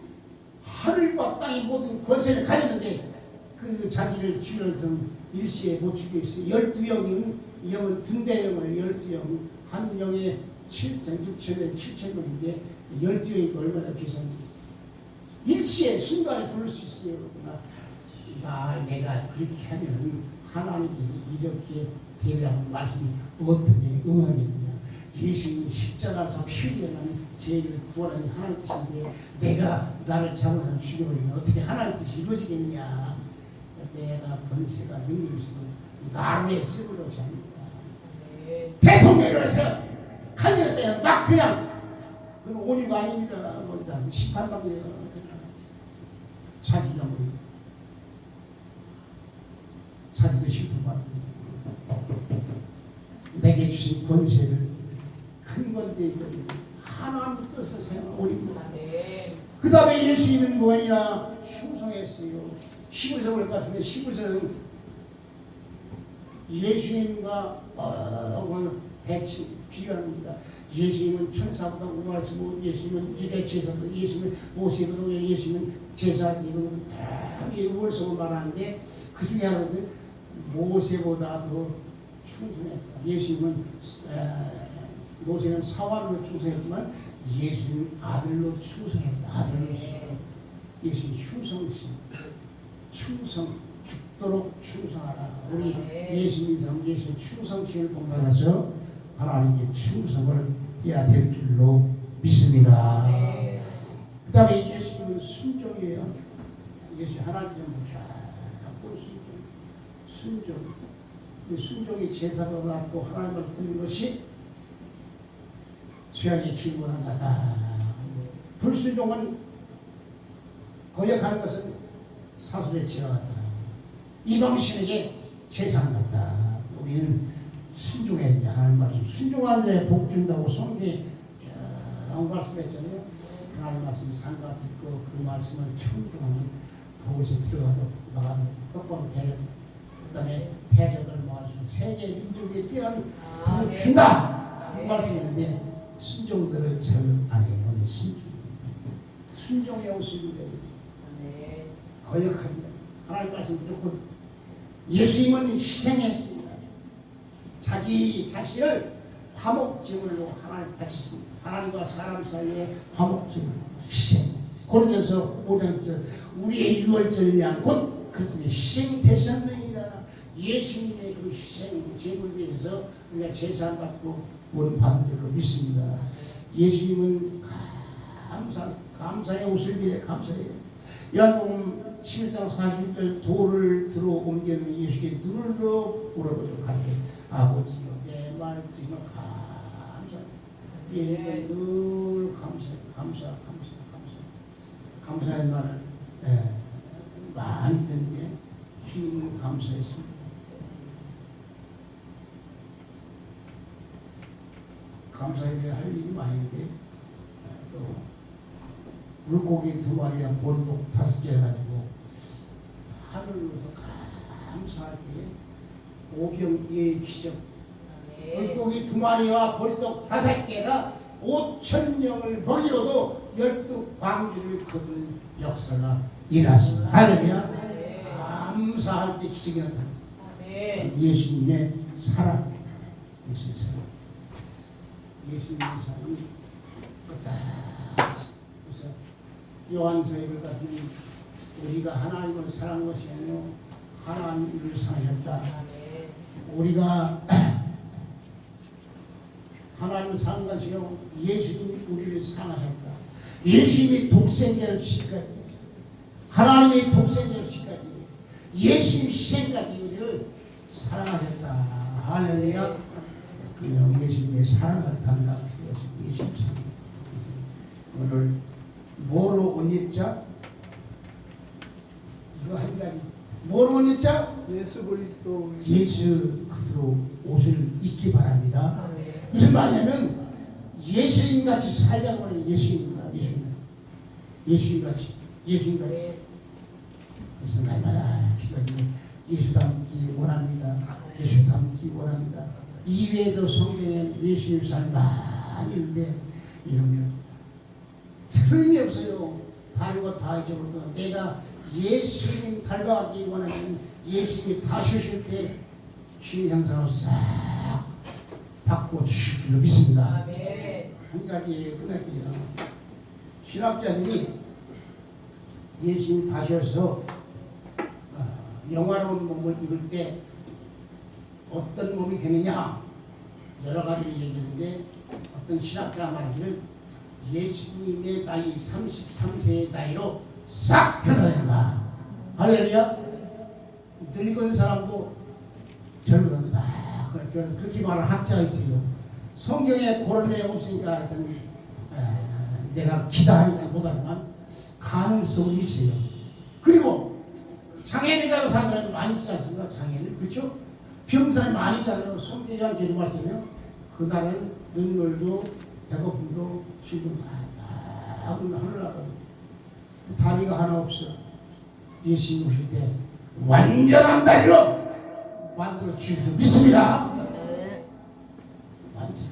하늘과 땅의 모든 권세를 가졌는데 그 자기를 죽여서 일시에 못 죽였어요. 12영은 영은 군대 영을 12영 한 영에 7천, 6천에 7천명인데 12영이 얼마나 비싼지 일시에 순간에 부를 수 있어요. 내가 그렇게 하면 하나님께서 이렇게 되리라는 말씀이 어떻게 응하겠느냐. 예수님이 십자가에서 피 흘려나니 죄를 구원하는 하나님 뜻인데 내가 나를 잡아서 죽여버리면 어떻게 하나님 뜻이 이루어지겠느냐. 내가 권세가 능력이 있어도 나를 쓰는 것이 아닙니다. 대통령으로서 칼질 때 막 그냥 그건 온유가 아닙니다. 심판방이에요. 자기가 뭐 자기도 심판받고 내게 주신 권세를 큰 건데 하나님 뜻을 사용하는 온유입니다. 그 다음에 예수님은 뭐냐? 충성했어요. 히브리서 볼 것 같으면 히브리서는 예수님과 대치 비교합니다. 예수님은 천사보다 우월하시고 예수님은 유대 제사보다 예수님은 모세보다 예수님은 제사 이런 다 우월성을 말하는데 그 중에 하나는 모세보다 더 충성했다. 예수님은 모세는 사활로 충성했지만 예수님은 아들로 충성했다. 아들로 예수님 충성이신 충성 죽도록 충성하라. 우리 예수님 성 예수님 충성심을 본받아서 하나님께 충성을 해야 될 줄로 믿습니다. 그 다음에 예수님은 순종이에요. 예수 하나님께서 자꾸 순종. 순종이 제사가 받고 하나님을 듣는 것이 죄악의 길보다 낫다. 불순종은 거역하는 것은 사술의 죄와 같다. 이방신에게 제사한 같다. 우리는 순종해야 돼. 하나님 말씀. 순종하는 자에 복 준다고 성경에 말씀했잖아요. 하나님 말씀이 산과 듣고 그 말씀을 청종하면 그곳에 들어가도 나가는 떡방 대적, 그 다음에 대적을 모할 수 있는 세계 민족에 뛰어난 복을 준다. 그 말씀인데 순종들을 잘 안 해요. 순종해 오시는 데 거역하지 마. 하나님 말씀 무조건 예수님은 희생했습니다. 자기 자신을 화목제물로 하나님 바쳤습니다. 하나님과 사람 사이에 화목제물 희생. 고린도서 5장 우리의 유월절 양 곧 그렇게 희생 되셨느니라. 예수님의 그 희생 제물에 대해서 우리가 제사 받고 원 받은 줄로 믿습니다. 예수님은 감사의 옷을 위해 감사해요. 요한복음 11장 41절 돌을 들어 옮기는 예수께 눈을 넣어 물어보죠. 가르쳐 아버지요 내 말 들으면 감사합니다. 예수님은 늘 감사의 말을 많이 듣는데 주님은 감사했습니다. 감사에 대해 할 일이 많은데 또 물고기 2마리와 보리떡 5개를 가지고 하늘로서 감사할 때 오병이의 기적. 물고기 2마리와 보리떡 5개가 5,000명을 먹이고도 12광주를 거둘 역사가 일어났습니다. 할렐루야. 감사할 때 기적이 나타납니다. 예수님의 사랑. 예수님의 사랑. 예수님의 사랑이 끝까지. 그래서 요한서에 보면 우리가 하나님을 사랑한 것이 아니라 하나님을 사랑했다. 우리가 하나님을 사랑한 것이 아니라 예수님이 우리를 사랑하셨다. 예수님이 독생자를 주시기까지 하나님의 독생자를 주시기까지 예수님 희생까지 우리를 사랑하셨다. 할렐루야. 그냥 예수님의 사랑을 담당하셔서 예수님 사랑. 오늘 뭐로 옷 입자? 이거 한 가지. 뭐로 옷 입자? 예수 그리스도. 예수 그리스도 옷을 입기 바랍니다. 무슨 말이냐면 예수님같이 살자고 하는 예수님같이. 그래서 날마다 기도하면 예수 닮기 원합니다. 예수 닮기 원합니다. 이외에도 성경에 예수님 살 많이 있는데 이러면 틀림이 없어요. 다른 다 잊어버려도 내가 예수님 닮아가기 원하면 예수님이 다시 오실 때 신상상을 싹 바꿔 주실 줄로 믿습니다. 한 가지 끝낼게요. 신학자들이 예수님 다시 오셔서 영화로운 몸을 입을 때 어떤 몸이 되느냐 여러 가지를 얘기하는데 어떤 신학자가 말하기를 예수님의 나이 33세의 나이로 싹 변화된다. 할렐루야. 늙은 사람도 젊어갑니다. 그렇게 말하는 학자가 있어요. 성경에 그런 내용 없으니까 하여튼 내가 기다하니까 못하지만 가능성은 있어요. 그리고 장애인을 가지고 사는 사람이 많이 있지 않습니까? 장애인을. 그렇죠? 병사람이 많이 있잖아요. 성경이 제일 말씀이요. 그날은 눈물도 배고픔도 쉴도 다 하늘나라고. 다리가 하나 없어. 예수님 오실 때 완전한 다리로 만들어 주실 줄 믿습니다. 완전.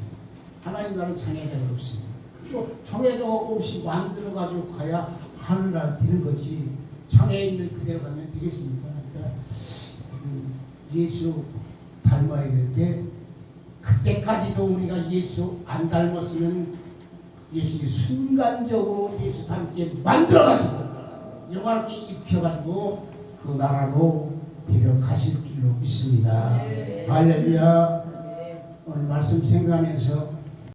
하나님 나라는 장애가 없습니다. 또 장애가 없이 만들어 가지고 가야 하늘나라 되는 거지. 장애 있는 그대로 가면 되겠습니까? 그러니까 예수 닮아야 되는데 그때까지도 우리가 예수 안 닮았으면 예수님이 순간적으로 예수 닮게 만들어가지고 영화롭게 입혀가지고 그 나라로 데려가실 줄로 믿습니다. 할렐루야. 오늘 말씀 생각하면서